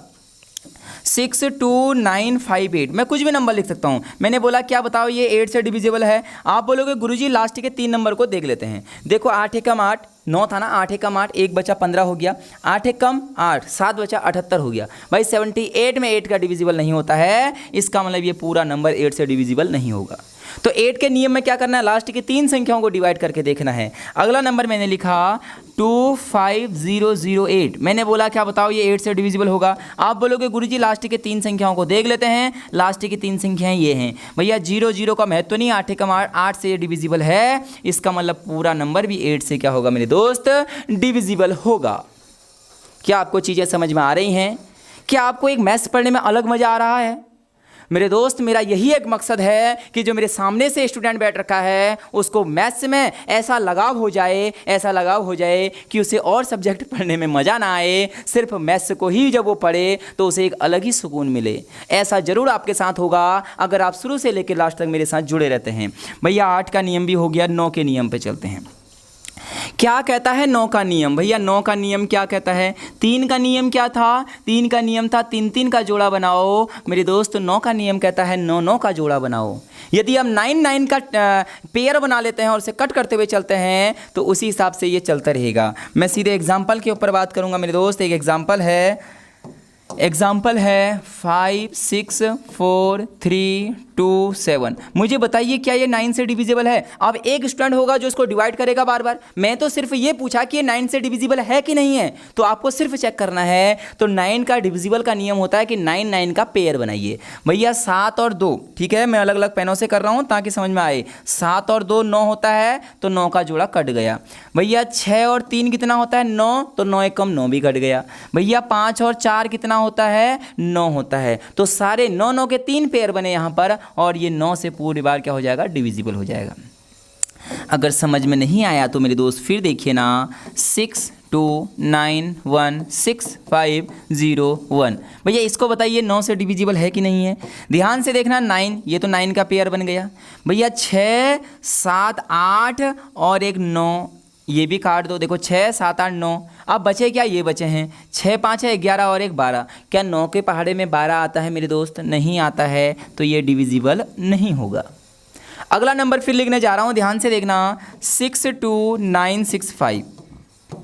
62958, मैं कुछ भी नंबर लिख सकता हूँ। मैंने बोला क्या बताओ ये 8 से डिविजिबल है। आप बोलोगे गुरुजी लास्ट के 3 नंबर को देख लेते हैं। देखो 8 एकम 8, 9 था ना, 8 एकम 8, 1 बचा 15 हो गया, 8 एकम 8, 7 बचा 78 हो गया। भाई 78 में 8 का डिविजिबल नहीं होता है, इसका मतलब ये पूरा नंबर 8 से डिविजिबल नहीं होगा। तो 8 के नियम में क्या करना है, लास्ट की 3 संख्याओं को डिवाइड करके देखना है। अगला नंबर मैंने लिखा 25008, मैंने बोला क्या बताओ ये 8 से डिविजिबल होगा। आप बोलोगे गुरुजी लास्ट की 3 संख्याओं को देख लेते हैं। लास्ट की 3 संख्याएं ये हैं भैया, 0 का महत्व नहीं, 8 एकम 8 से ये डिविजिबल है, इसका मतलब पूरा नंबर भी 8 से क्या होगा मेरे दोस्त, डिविजिबल होगा। क्या आपको चीज़ें समझ में आ रही हैं? क्या आपको एक मैथ्स पढ़ने में अलग मज़ा आ रहा है? मेरे दोस्त मेरा यही एक मकसद है कि जो मेरे सामने से स्टूडेंट बैठ रखा है उसको मैथ्स में ऐसा लगाव हो जाए, ऐसा लगाव हो जाए कि उसे और सब्जेक्ट पढ़ने में मज़ा ना आए, सिर्फ मैथ्स को ही जब वो पढ़े तो उसे एक अलग ही सुकून मिले। ऐसा ज़रूर आपके साथ होगा अगर आप शुरू से लेकर लास्ट तक मेरे साथ जुड़े रहते हैं। भैया 8 का नियम भी हो गया, 9 के नियम पे चलते हैं। क्या कहता है 9 का नियम? भैया 9 का नियम क्या कहता है? 3 का नियम क्या था? 3 का नियम था 3 का जोड़ा बनाओ। मेरे दोस्त 9 का नियम कहता है 9 का जोड़ा बनाओ। यदि हम 9 का पेयर बना लेते हैं और उसे कट करते हुए चलते हैं तो उसी हिसाब से ये चलता रहेगा। मैं सीधे एग्जाम्पल के ऊपर बात करूंगा मेरे दोस्त। एक एग्जाम्पल है 5 6 4 3 2 7। मुझे बताइए क्या ये 9 से डिविजिबल है? अब एक स्टूडेंट होगा जो इसको डिवाइड करेगा बार बार। मैं तो सिर्फ ये पूछा कि ये 9 से डिविजिबल है कि नहीं है, तो आपको सिर्फ चेक करना है। तो 9 का डिविजिबल का नियम होता है कि 9 का पेयर बनाइए। भैया 7 और 2, ठीक है मैं अलग अलग पेनों से कर रहा हूँ ताकि समझ में आए। 7 और 2 9 होता है, तो 9 का जोड़ा कट गया। भैया 6 और 3 कितना होता है? 9, तो 9 एकम 9 भी कट गया। भैया 5 और 4 कितना होता है? 9 होता है। तो सारे 9 के 3 पेयर बने यहाँ पर और ये 9 से पूरी बार क्या हो जाएगा? डिविजिबल हो जाएगा। अगर समझ में नहीं आया तो मेरे दोस्त फिर देखिए ना, 62916501। भैया इसको बताइए 9 से डिविजिबल है कि नहीं है? ध्यान से देखना, 9, ये तो 9 का पेयर बन गया। भैया 6 7 8 और एक 9, ये भी काट दो। देखो 6 7 8 9, अब बचे क्या? ये बचे हैं 6 5 है 11 और एक 12। क्या 9 के पहाड़े में 12 आता है मेरे दोस्त? नहीं आता है, तो ये डिविजिबल नहीं होगा। अगला नंबर फिर लिखने जा रहा हूँ, ध्यान से देखना, 62965।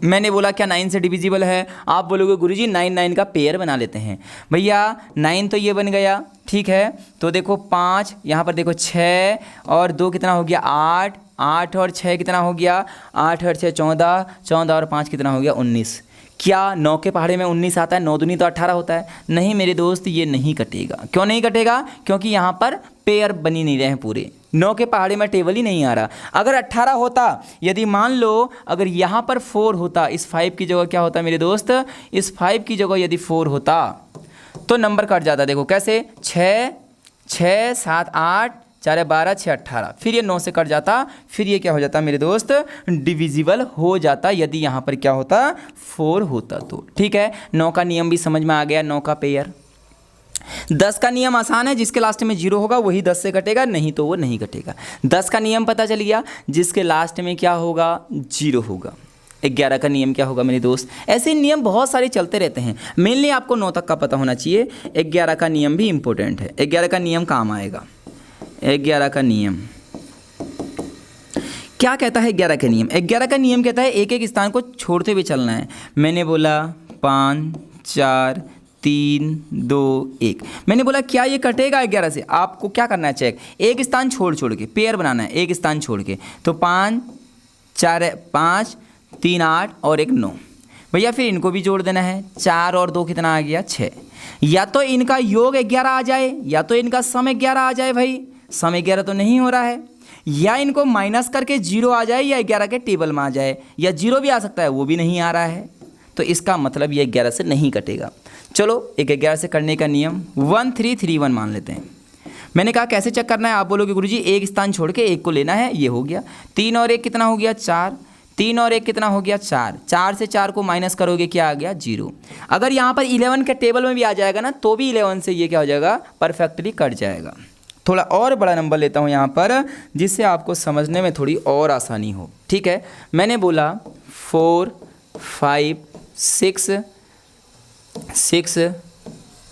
मैंने बोला क्या 9 से डिविजिबल है? आप बोलोगे गुरुजी 9 का पेयर बना लेते हैं। भैया 9 तो ये बन गया, ठीक है। तो देखो 5, यहाँ पर देखो 6 और 2 कितना हो गया? 8, 8 और 6 कितना हो गया? 8 और 6 14, 14 और 5 कितना हो गया? 19। क्या 9 के पहाड़े में 19 आता है? 9 दूनी तो 18 होता है। नहीं मेरे दोस्त, ये नहीं कटेगा। क्यों नहीं कटेगा? क्योंकि यहाँ पर पेयर बनी नहीं रहे हैं पूरे। 9 के पहाड़े में टेबल ही नहीं आ रहा। अगर 18 होता, यदि मान लो अगर यहाँ पर 4 होता, इस 5 की जगह क्या होता मेरे दोस्त? इस 5 की जगह यदि 4 होता तो नंबर कट जाता। देखो कैसे, 6 6 7 8 4 12 6 18, फिर ये 9 से कट जाता, फिर ये क्या हो जाता मेरे दोस्त? डिविजिबल हो जाता। यदि यहाँ पर क्या होता? 4 होता तो। ठीक है, 9 का नियम भी समझ में आ गया, 9 का पेयर। 10 का नियम आसान है, जिसके लास्ट में 0 होगा वही 10 से कटेगा, नहीं तो वो नहीं कटेगा। 10 का नियम पता चल गया, जिसके लास्ट में क्या होगा? 0 होगा। 11 का नियम क्या होगा मेरे दोस्त? ऐसे नियम बहुत सारे चलते रहते हैं, मेनली आपको 9 तक का पता होना चाहिए। 11 का नियम भी इंपॉर्टेंट है। 11 का नियम काम आएगा। 11 का नियम क्या कहता है? 11 का नियम, 11 का नियम कहता है एक एक स्थान को छोड़ते हुए चलना है। मैंने बोला 5 4 3 2 1। मैंने बोला क्या ये कटेगा 11 से? आपको क्या करना है? चेक, एक स्थान छोड़ के पेयर बनाना है, एक स्थान छोड़ के। तो 5 4 5 3 8 और एक 9। भैया फिर इनको भी जोड़ देना है, 4 और 2 कितना आ गया 6। या तो इनका योग 11 आ जाए या तो इनका सम 11 आ जाए। भाई सम 11 तो नहीं हो रहा है, या इनको माइनस करके 0 आ जाए या 11 के टेबल में आ जाए, या 0 भी आ सकता है, वो भी नहीं आ रहा है। तो इसका मतलब ये 11 से नहीं कटेगा। चलो एक 11 से करने का नियम 1331 मान लेते हैं। मैंने कहा कैसे चेक करना है, आप बोलोगे गुरुजी एक स्थान छोड़ के एक को लेना है, ये हो गया। 3 और 1 कितना हो गया 4, 3 और 1 कितना हो गया 4, 4 से 4 को माइनस करोगे क्या आ गया 0। अगर यहाँ पर 11 के टेबल में भी आ जाएगा ना तो भी 11 से ये क्या हो जाएगा परफेक्टली कट जाएगा। थोड़ा और बड़ा नंबर लेता हूँ यहाँ पर जिससे आपको समझने में थोड़ी और आसानी हो। ठीक है, मैंने बोला 4 5 6 6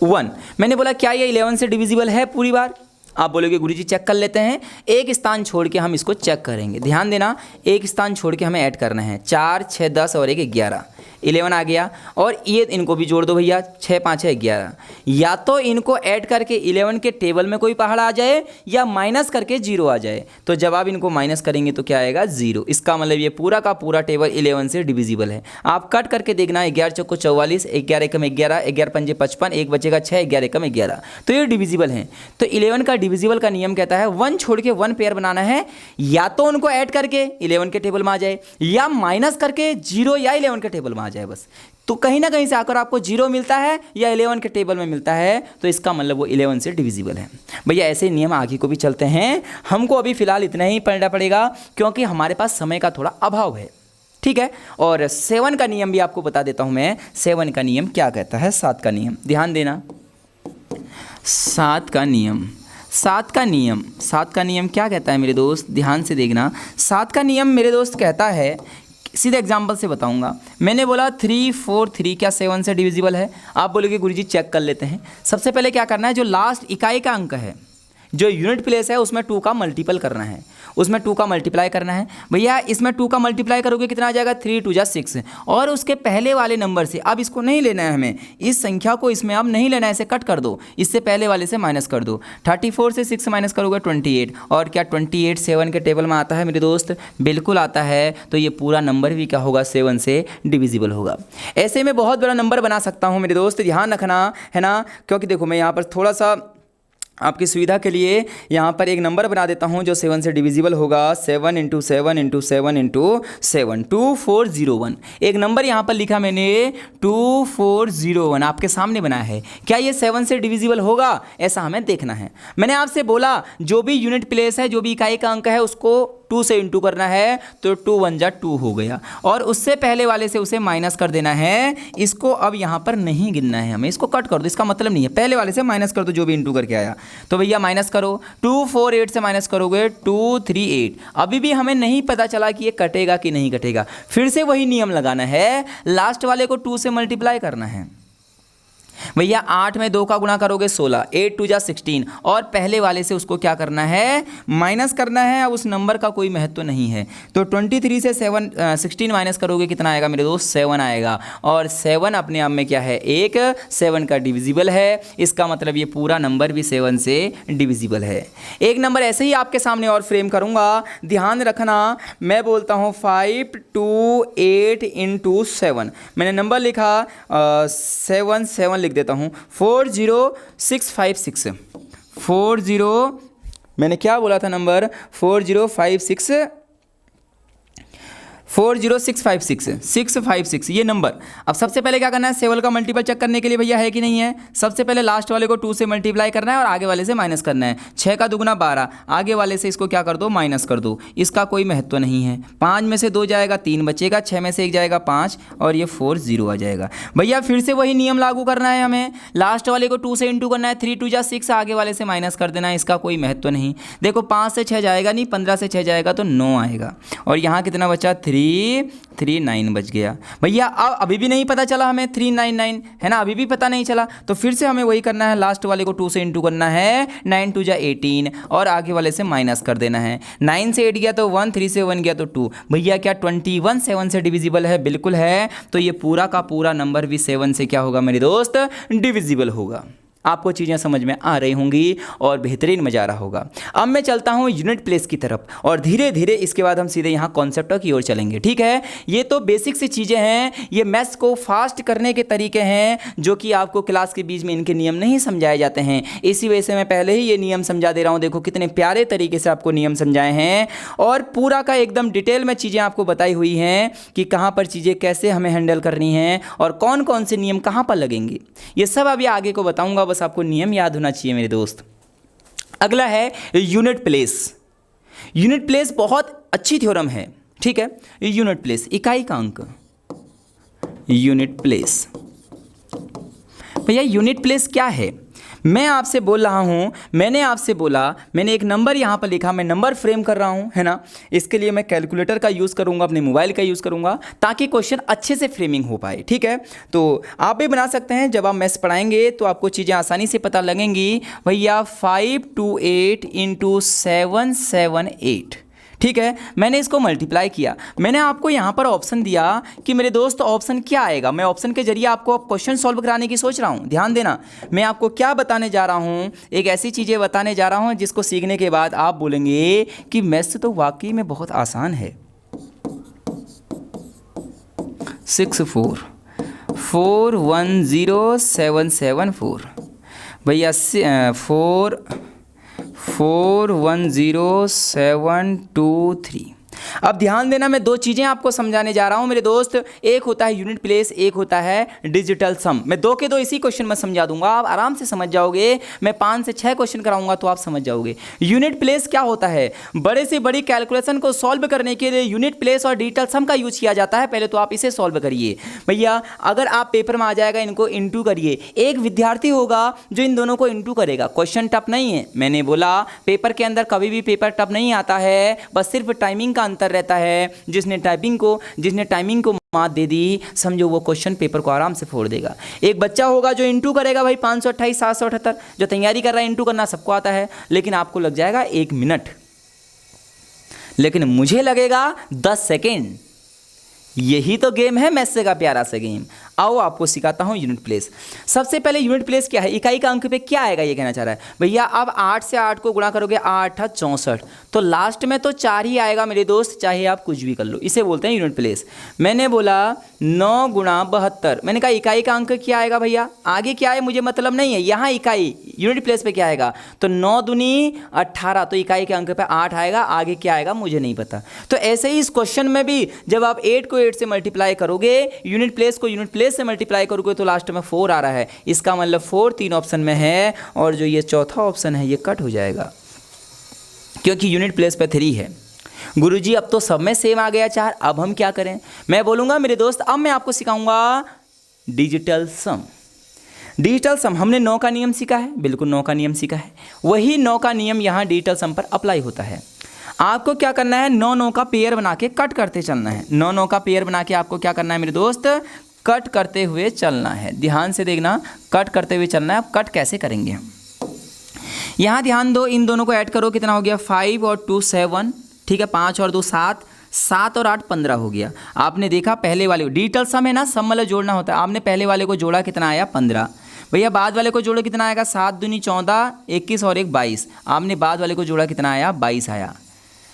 1। मैंने बोला क्या ये 11 से डिविजिबल है पूरी बार? आप बोलोगे गुरुजी चेक कर लेते हैं, एक स्थान छोड़ के हम इसको चेक करेंगे। ध्यान देना, एक स्थान छोड़ के हमें ऐड करना है। 4 6 10 और 1 11, 11 आ गया। और ये इनको भी जोड़ दो भैया, 6 5 है 11। या तो इनको ऐड करके 11 के टेबल में कोई पहाड़ आ जाए या माइनस करके 0 आ जाए। तो जब आप इनको माइनस करेंगे तो क्या आएगा 0। इसका मतलब ये पूरा का पूरा टेबल 11 से डिविजिबल है। आप कट करके देखना, 11 चौको 44, 11 एकम 11, 11 पंजे 55, 1 बचेगा 6, 11 एकम 11, तो ये डिविजिबल है। तो 11 का डिविजिबल का नियम कहता है 1 छोड़ के 1 पेयर बनाना है, या तो उनको ऐड करके 11 के टेबल में आ जाए या माइनस करके 0 या 11 के टेबल में आ जाए बस। तो कहीं ना कहीं से आकर आपको 0 मिलता है या 11 के टेबल में मिलता है तो इसका मतलब वो 11 से डिविजिबल है। भैया ऐसे नियम आगे को भी चलते हैं, हमको अभी फिलहाल इतना ही पढ़ना पड़ेगा क्योंकि हमारे पास समय का थोड़ा अभाव है। ठीक है, और 7 का नियम भी आपको बता देता हूं मैं। 7 का नियम क्या कहता है, 7 का नियम ध्यान देना। 7 का नियम, 7 का नियम, 7 का नियम क्या कहता है मेरे दोस्त, ध्यान से देखना। 7 का नियम मेरे दोस्त कहता है, सीधे एग्जाम्पल से बताऊंगा। मैंने बोला 3 4 3 क्या 7 से डिविजिबल है? आप बोलोगे गुरुजी चेक कर लेते हैं। सबसे पहले क्या करना है, जो लास्ट इकाई का अंक है, जो यूनिट प्लेस है, उसमें 2 का मल्टीपल करना है, उसमें 2 का मल्टीप्लाई करना है। भैया इसमें 2 का मल्टीप्लाई करोगे कितना आ जाएगा 3 2 जा 6। और उसके पहले वाले नंबर से अब इसको नहीं लेना है हमें, इस संख्या को इसमें अब नहीं लेना है, इसे कट कर दो, इससे पहले वाले से माइनस कर दो। 34 से 6 माइनस करोगे 28। और क्या 28 7 के टेबल में आता है मेरे दोस्त? बिल्कुल आता है। तो ये पूरा नंबर भी क्या होगा 7 से डिविजिबल होगा। ऐसे में बहुत बड़ा नंबर बना सकता हूँ मेरे दोस्त, ध्यान रखना है ना। क्योंकि देखो मैं यहाँ पर थोड़ा सा आपकी सुविधा के लिए यहाँ पर एक नंबर बना देता हूँ जो 7 से डिविजिबल होगा। 7 × 7 × 7 × 7 2401। एक नंबर यहाँ पर लिखा मैंने 2401, आपके सामने बनाया है। क्या ये 7 से डिविजिबल होगा, ऐसा हमें देखना है। मैंने आपसे बोला जो भी यूनिट प्लेस है, जो भी इकाई का अंक है, उसको 2 से इंटू करना है, तो 2 1 जा 2 हो गया। और उससे पहले वाले से उसे माइनस कर देना है। इसको अब यहाँ पर नहीं गिनना है हमें, इसको कट कर दो, इसका मतलब नहीं है। पहले वाले से माइनस कर दो जो भी इंटू करके आया। तो भैया माइनस करो, 248 से माइनस करोगे 238। अभी भी हमें नहीं पता चला कि ये कटेगा कि नहीं कटेगा। फिर से वही नियम लगाना है, लास्ट वाले को 2 से मल्टीप्लाई करना है। भैया 8 में 2 का गुणा करोगे 16, 8 2 जा 16। और पहले वाले से उसको क्या करना है, माइनस करना है। अब उस नंबर का कोई महत्व नहीं है। तो 23 से 16 माइनस करोगे कितना आएगा मेरे दोस्त, 7 आएगा। और 7 अपने आप में क्या है, एक 7 का डिविजिबल है। इसका मतलब ये पूरा नंबर भी 7 से डिविजिबल है। एक नंबर ऐसे ही आपके सामने और फ्रेम करूंगा, ध्यान रखना। मैं बोलता हूँ 5 2 8 × 7। मैंने नंबर लिखा 7 लिख देता हूँ 40656। 40 मैंने क्या बोला था नंबर, 40656 ये नंबर। अब सबसे पहले क्या करना है, 7 का मल्टीपल चेक करने के लिए भैया है कि नहीं है। सबसे पहले लास्ट वाले को 2 से मल्टीप्लाई करना है और आगे वाले से माइनस करना है। 6 का दुगुना 12, आगे वाले से इसको क्या कर दो, माइनस कर दो। इसका कोई महत्व नहीं है। 5 में से 2 जाएगा 3 बचेगा, 6 में से 1 जाएगा 5 और ये 40 आ जाएगा। भैया फिर से वही नियम लागू करना है हमें, लास्ट वाले को 2 से इंटू करना है, 3 2 जा 6, आगे वाले से माइनस कर देना है। इसका कोई महत्व नहीं। देखो 5 से 6 जाएगा नहीं, 15 से 6 जाएगा तो 9 आएगा। और यहाँ कितना बचा 339 बच गया। भैया अब अभी भी नहीं पता चला हमें 399 है ना, अभी भी पता नहीं चला। तो फिर से हमें वही करना है, लास्ट वाले को 2 से इंटू करना है, 9 2 जा 18 और आगे वाले से माइनस कर देना है। 9 से 8 गया तो 1, 3 से 1 गया तो 2। भैया क्या 21 7 से डिविजिबल है? बिल्कुल है। तो ये पूरा का पूरा नंबर भी 7 से क्या होगा मेरे दोस्त, डिविजिबल होगा। आपको चीज़ें समझ में आ रही होंगी और बेहतरीन मज़ा आ रहा होगा। अब मैं चलता हूँ यूनिट प्लेस की तरफ और धीरे धीरे इसके बाद हम सीधे यहाँ कॉन्सेप्टों की ओर चलेंगे। ठीक है, ये तो बेसिक सी चीज़ें हैं, ये मैथ्स को फास्ट करने के तरीके हैं जो कि आपको क्लास के बीच में इनके नियम नहीं समझाए जाते हैं। इसी वजह से मैं पहले ही ये नियम समझा दे रहा हूँ। देखो कितने प्यारे तरीके से आपको नियम समझाए हैं और पूरा का एकदम डिटेल में चीज़ें आपको बताई हुई हैं कि कहाँ पर चीज़ें कैसे हमें हैंडल करनी है और कौन कौन से नियम कहाँ पर लगेंगे। ये सब अभी आगे को बताऊंगा, बस आपको नियम याद होना चाहिए मेरे दोस्त। अगला है यूनिट प्लेस। यूनिट प्लेस बहुत अच्छी थ्योरम है। ठीक है, यूनिट प्लेस इकाई का अंक, यूनिट प्लेस। भैया यूनिट प्लेस क्या है? मैं आपसे बोल रहा हूँ, मैंने आपसे बोला, मैंने एक नंबर यहाँ पर लिखा, मैं नंबर फ्रेम कर रहा हूँ, है ना। इसके लिए मैं कैलकुलेटर का यूज़ करूँगा, अपने मोबाइल का यूज़ करूँगा ताकि क्वेश्चन अच्छे से फ्रेमिंग हो पाए। ठीक है, तो आप भी बना सकते हैं। जब आप मैथ्स पढ़ाएंगे तो आपको चीज़ें आसानी से पता लगेंगी। भैया 528 × 778। ठीक है, मैंने इसको मल्टीप्लाई किया। मैंने आपको यहाँ पर ऑप्शन दिया कि मेरे दोस्त ऑप्शन क्या आएगा। मैं ऑप्शन के जरिए आपको क्वेश्चन सॉल्व कराने की सोच रहा हूँ। ध्यान देना, मैं आपको क्या बताने जा रहा हूँ, एक ऐसी चीज़ें बताने जा रहा हूँ जिसको सीखने के बाद आप बोलेंगे कि मैथ्स तो वाकई में बहुत आसान है। 6410774 भैया 410723। अब ध्यान देना, मैं दो चीज़ें आपको समझाने जा रहा हूं मेरे दोस्त। एक होता है यूनिट प्लेस, एक होता है डिजिटल सम। मैं दो के दो इसी क्वेश्चन में समझा दूंगा, आप आराम से समझ जाओगे। मैं 5 से 6 क्वेश्चन कराऊंगा तो आप समझ जाओगे। यूनिट प्लेस क्या होता है? बड़े से बड़ी कैलकुलेशन को सॉल्व करने के लिए यूनिट प्लेस और डिजिटल सम का यूज किया जाता है। पहले तो आप इसे सॉल्व करिए भैया। अगर आप पेपर में आ जाएगा, इनको इंटू करिए। एक विद्यार्थी होगा जो इन दोनों को इंटू करेगा। क्वेश्चन टफ नहीं है, मैंने बोला पेपर के अंदर कभी भी पेपर टफ नहीं आता है, बस सिर्फ टाइमिंग का अंतर रहता है। जिसने टाइमिंग को मात दे दी, समझो वो क्वेश्चन पेपर को आराम से फोड़ देगा। एक बच्चा होगा जो इंटू करेगा भाई 528 778, जो तैयारी कर रहा है इंटू करना सबको आता है, लेकिन आपको लग जाएगा 1 मिनट, लेकिन मुझे लगेगा 10 सेकेंड। यही तो गेम है मैथ्स का प्यारा सा गेम। आओ आपको सिखाता हूँ यूनिट प्लेस। सबसे पहले यूनिट प्लेस क्या है? इकाई का अंक पे क्या आएगा ये कहना चाह रहा है भैया। अब 8 से 8 को गुणा करोगे, 8 × 64, तो लास्ट में तो 4 ही आएगा मेरे दोस्त, चाहे आप कुछ भी कर लो। इसे बोलते हैं यूनिट प्लेस। मैंने बोला 9 × 72, मैंने कहा इकाई का अंक क्या आएगा भैया। आगे क्या है मुझे मतलब नहीं है, यहाँ इकाई यूनिट प्लेस पे क्या आएगा, तो 9 दूनी 18, तो इकाई के अंक पे 8 आएगा। आगे क्या आएगा मुझे नहीं पता। तो ऐसे ही इस क्वेश्चन में भी जब आप 8 को 8 से मल्टीप्लाई करोगे, यूनिट प्लेस को यूनिट प्लेस से मल्टीप्लाई करोगे, तो लास्ट में 4 आ रहा है। इसका मतलब 4 3 ऑप्शन में है और जो ये चौथा ऑप्शन है ये कट हो जाएगा, क्योंकि यूनिट प्लेस पे 3 है। गुरुजी अब तो सब में सेम आ गया 4, अब हम क्या करें? मैं बोलूंगा मेरे दोस्त, अब मैं आपको सिखाऊंगा डिजिटल सम। डिजिटल सम हमने 9 का नियम सीखा है, बिल्कुल 9 का नियम सीखा है। वही 9 का नियम यहाँ डिजिटल सम पर अप्लाई होता है। आपको क्या करना है, 9 का पेयर बना के कट करते चलना है। 9 का पेयर बना के आपको क्या करना है मेरे दोस्त, कट करते हुए चलना है। ध्यान से देखना, कट करते हुए चलना है। अब कट कैसे करेंगे हम, यहाँ ध्यान दो, इन दोनों को ऐड करो, कितना हो गया 5 और 2 7, ठीक है, 5 और 2 7, 7 और 8 15 हो गया। आपने देखा पहले वाले डिजिटल सम है ना, सम मतलब जोड़ना होता है। आपने पहले वाले को जोड़ा, कितना आया 15। भैया बाद वाले को जोड़ो, कितना आएगा 7 दूनी 14, 21 और 1 22। आपने बाद वाले को जोड़ा, कितना आया 22 आया।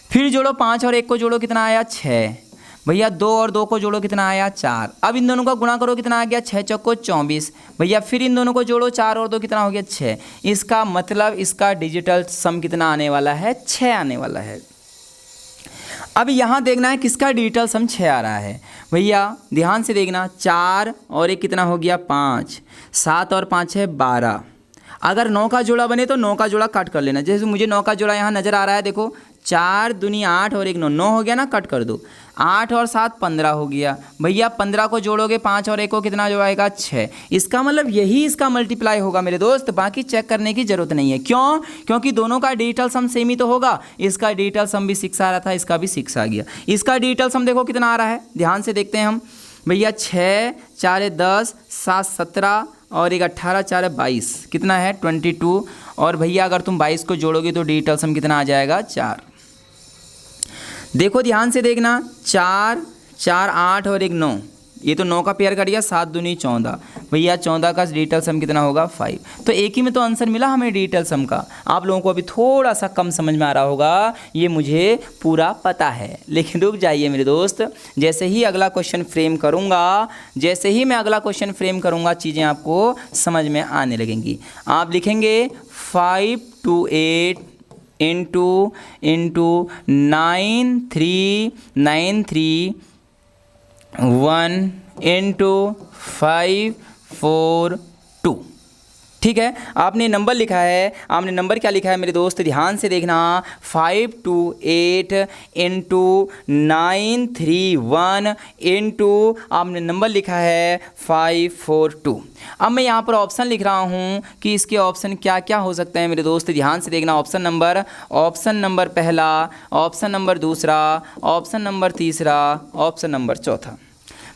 फिर जोड़ो 5 और 1 को जोड़ो, कितना आया 6। भैया 2 और 2 को जोड़ो, कितना आया 4। अब इन दोनों का गुणा करो, कितना आ गया 6 चौको 24। भैया फिर इन दोनों को जोड़ो, 4 और 2 कितना हो गया 6। इसका मतलब इसका डिजिटल सम कितना आने वाला है, 6 आने वाला है। अब यहाँ देखना है किसका डिजिटल सम 6 आ रहा है। भैया ध्यान से देखना, 4 और 1 कितना हो गया 5, 7 और 5 है 12। अगर 9 का जोड़ा बने तो 9 का जोड़ा कट कर लेना। जैसे मुझे 9 का जोड़ा यहाँ नज़र आ रहा है, देखो 4 दूनी 8 और 1 9, 9 हो गया ना, कट कर दो। 8 और 7 15 हो गया। भैया 15 को जोड़ोगे 5 और 1 को, कितना जो आएगा 6। इसका मतलब यही इसका मल्टीप्लाई होगा मेरे दोस्त, बाकी चेक करने की जरूरत नहीं है। क्यों? क्योंकि दोनों का डिजिटल सम सेम ही तो होगा। इसका डिजिटल सम भी 6 आ रहा था, इसका भी 6 आ गया। इसका डिजिटल सम देखो कितना आ रहा है, ध्यान से देखते हैं हम। भैया 6 4 10, 7 17 और 1 18, 4 22, कितना है 22। और भैया अगर तुम 22 को जोड़ोगे तो डिजिटल सम कितना आ जाएगा 4। देखो ध्यान से देखना, 4 4 8 और 1 9, ये तो 9 का पेयर कट गया, 7 दूनी 14, भैया 14 का डिजिटल सम कितना होगा 5। तो एक ही में तो आंसर मिला हमें डिजिटल सम का। आप लोगों को अभी थोड़ा सा कम समझ में आ रहा होगा, ये मुझे पूरा पता है, लेकिन रुक जाइए मेरे दोस्त, जैसे ही अगला क्वेश्चन फ्रेम करूँगा, जैसे ही मैं अगला क्वेश्चन फ्रेम करूँगा चीज़ें आपको समझ में आने लगेंगी। आप लिखेंगे 5 to 8 इंटू 9391 इंटू 542। ठीक है, आपने नंबर लिखा है, आपने नंबर क्या लिखा है मेरे दोस्त, ध्यान से देखना, 5 to 8 इंटू 931 इंटू आपने नंबर लिखा है 542। अब मैं यहाँ पर ऑप्शन लिख रहा हूँ कि इसके ऑप्शन क्या क्या हो सकते हैं मेरे दोस्त, ध्यान से देखना। ऑप्शन नंबर पहला, ऑप्शन नंबर दूसरा, ऑप्शन नंबर तीसरा, ऑप्शन नंबर चौथा।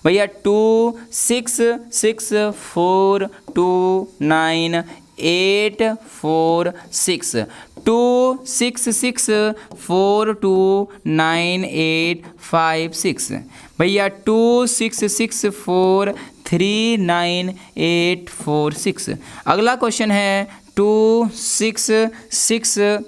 भैया 2 6 6 4 2 9 8 4 6, 2 6 6 4 2 9 8 5 6। भैया 2 6 6 4 3 9 8 4 6। अगला क्वेश्चन है 2 6 6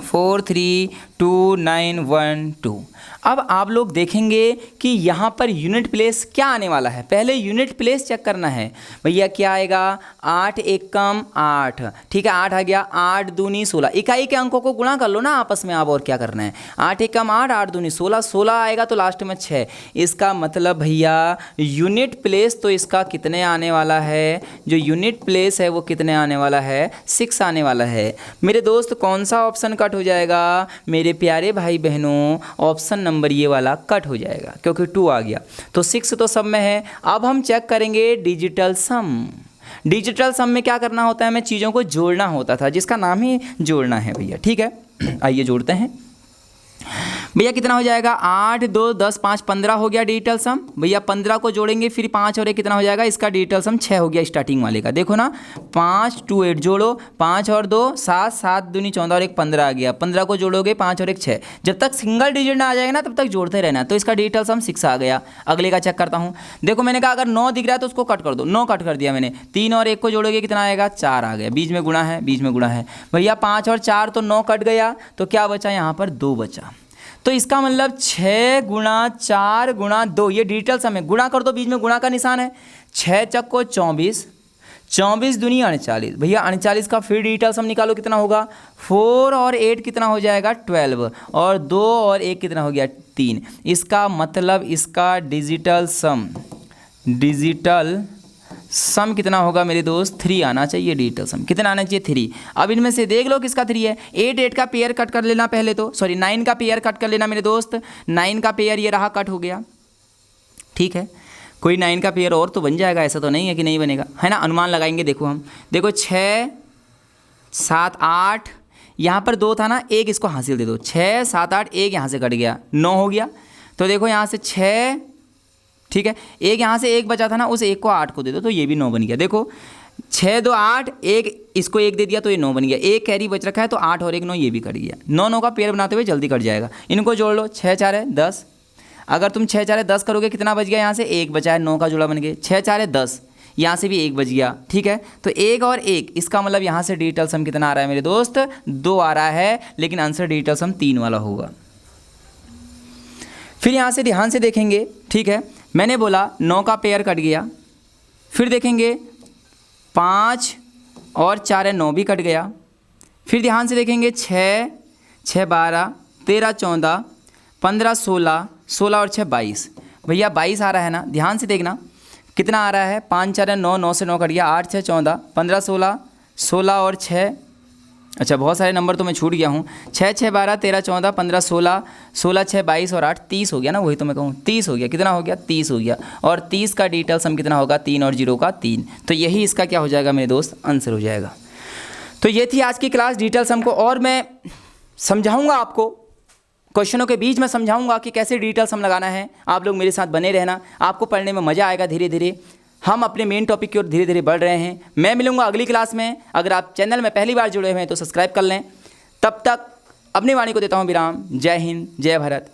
4 3 2 9 1 2। अब आप लोग देखेंगे कि यहाँ पर यूनिट प्लेस क्या आने वाला है। पहले यूनिट प्लेस चेक करना है। भैया क्या आएगा, 8 1 कम 8, ठीक है 8 आ गया, 8 दूनी 16, इकाई के अंकों को गुणा कर लो ना आपस में आप, और क्या करना है। 8 1 कम 8, 8 दूनी 16, 16 आएगा तो लास्ट में 6। इसका मतलब भैया यूनिट प्लेस तो इसका कितने आने वाला है, जो यूनिट प्लेस है वो कितने आने वाला है, 6 आने वाला है। मेरे दोस्त कौन सा ऑप्शन कट हो जाएगा मेरे प्यारे भाई बहनों, ऑप्शन नंबर ये वाला कट हो जाएगा क्योंकि 2 आ गया, तो 6 तो सब में है। अब हम चेक करेंगे डिजिटल सम। डिजिटल सम में क्या करना होता है, हमें चीज़ों को जोड़ना होता था, जिसका नाम ही जोड़ना है भैया, ठीक है। आइए जोड़ते हैं। भैया कितना हो जाएगा, 8 2 10 5 15 हो गया डिजिटल सम। भैया 15 को जोड़ेंगे, फिर 5 और 1 कितना हो जाएगा, इसका डिजिटल सम 6 हो गया स्टार्टिंग वाले का। देखो ना 5 2 8 जोड़ो, 5 और 2 7, 7 दूनी 14 और 1 15 आ गया। 15 को जोड़ोगे 5 और 1 6, जब तक सिंगल डिजिट ना आ जाएगा ना तब तक जोड़ते रहना। तो इसका डिजिटल सम 6 आ गया। अगले का चेक करता हूँ। देखो मैंने कहा अगर 9 दिख रहा है तो उसको कट कर दो, 9 कट कर दिया मैंने। 3 और 1 को जोड़ोगे कितना आएगा, 4 आ गया। बीच में गुणा है, बीच में गुणा है। भैया 5 और 4 तो 9 कट गया, तो क्या बचा यहाँ पर 2 बचा। तो इसका मतलब 6 गुणा 4 गुणा 2, ये डिजिटल सम है। गुणा कर दो, बीच में गुणा का निशान है। 6 चक्को 24, 24 दूनी 48। भैया 48 का फिर डिजिटल सम निकालो कितना होगा, 4 और 8 कितना हो जाएगा 12, और 2 और 1 कितना हो गया 3। इसका मतलब इसका डिजिटल सम कितना होगा मेरे दोस्त, 3 आना चाहिए। डिजिटल सम कितना आना चाहिए, 3। अब इनमें से देख लो किसका 3 है। 8 8 का पेयर कट कर लेना पहले तो, सॉरी 9 का पेयर कट कर लेना मेरे दोस्त। 9 का पेयर ये रहा, कट हो गया, ठीक है। कोई 9 का पेयर और तो बन जाएगा, ऐसा तो नहीं है कि नहीं बनेगा, है ना। अनुमान लगाएंगे, देखो हम, देखो 6 7 8, यहाँ पर 2 था ना, 1 इसको हासिल दे दो। 6 7 8, 1 यहाँ से कट गया, 9 हो गया। तो देखो यहाँ से 6, ठीक है, 1 यहाँ से 1 बचा था ना, उस 1 को 8 को दे दो तो ये भी 9 बन गया। देखो 6 2 8, 1 इसको 1 दे दिया तो ये 9 बन गया। 1 कैरी बच रखा है तो 8 और 1 9, ये भी कट गया। 9 9 का पेयर बनाते हुए जल्दी कट जाएगा। इनको जोड़ लो, 6 4 है 10। अगर तुम 6 4 है 10 करोगे, कितना बच गया, यहाँ से 1 बचा है, 9 का जोड़ा बन गया। 6 4 है 10, यहाँ से भी 1 बच गया, ठीक है। तो 1 और 1, इसका मतलब यहाँ से डिजिटल सम कितना आ रहा है मेरे दोस्त, 2 आ रहा है, लेकिन आंसर डिजिटल सम 3 वाला होगा। फिर यहाँ से ध्यान से देखेंगे, ठीक है, मैंने बोला 9 का पेयर कट गया। फिर देखेंगे 5 और 4 है, 9 भी कट गया। फिर ध्यान से देखेंगे 6 6 12 13 14 15 16, 16 और 6 22। भैया 22 आ रहा है ना, ध्यान से देखना कितना आ रहा है, 5 4 है 9, 9 से 9 कट गया, 8 6 14 15 16, 16 और 6, अच्छा बहुत सारे नंबर तो मैं छूट गया हूँ। 6 6 12 13 14 15 16, 16 6 22 और 8 30 हो गया ना, वही तो मैं कहूँ 30 हो गया। कितना हो गया, 30 हो गया। और 30 का डिजिटल सम कितना होगा, 3 और 0 का 3। तो यही इसका क्या हो जाएगा मेरे दोस्त, आंसर हो जाएगा। तो ये थी आज की क्लास डिजिटल सम को, और मैं समझाऊँगा आपको, क्वेश्चनों के बीच में समझाऊँगा कि कैसे डिजिटल सम लगाना है। आप लोग मेरे साथ बने रहना, आपको पढ़ने में मज़ा आएगा। धीरे धीरे हम अपने मेन टॉपिक की ओर धीरे धीरे बढ़ रहे हैं। मैं मिलूंगा अगली क्लास में। अगर आप चैनल में पहली बार जुड़े हुए हैं तो सब्सक्राइब कर लें। तब तक अपनी वाणी को देता हूं विराम। जय हिंद, जय भारत।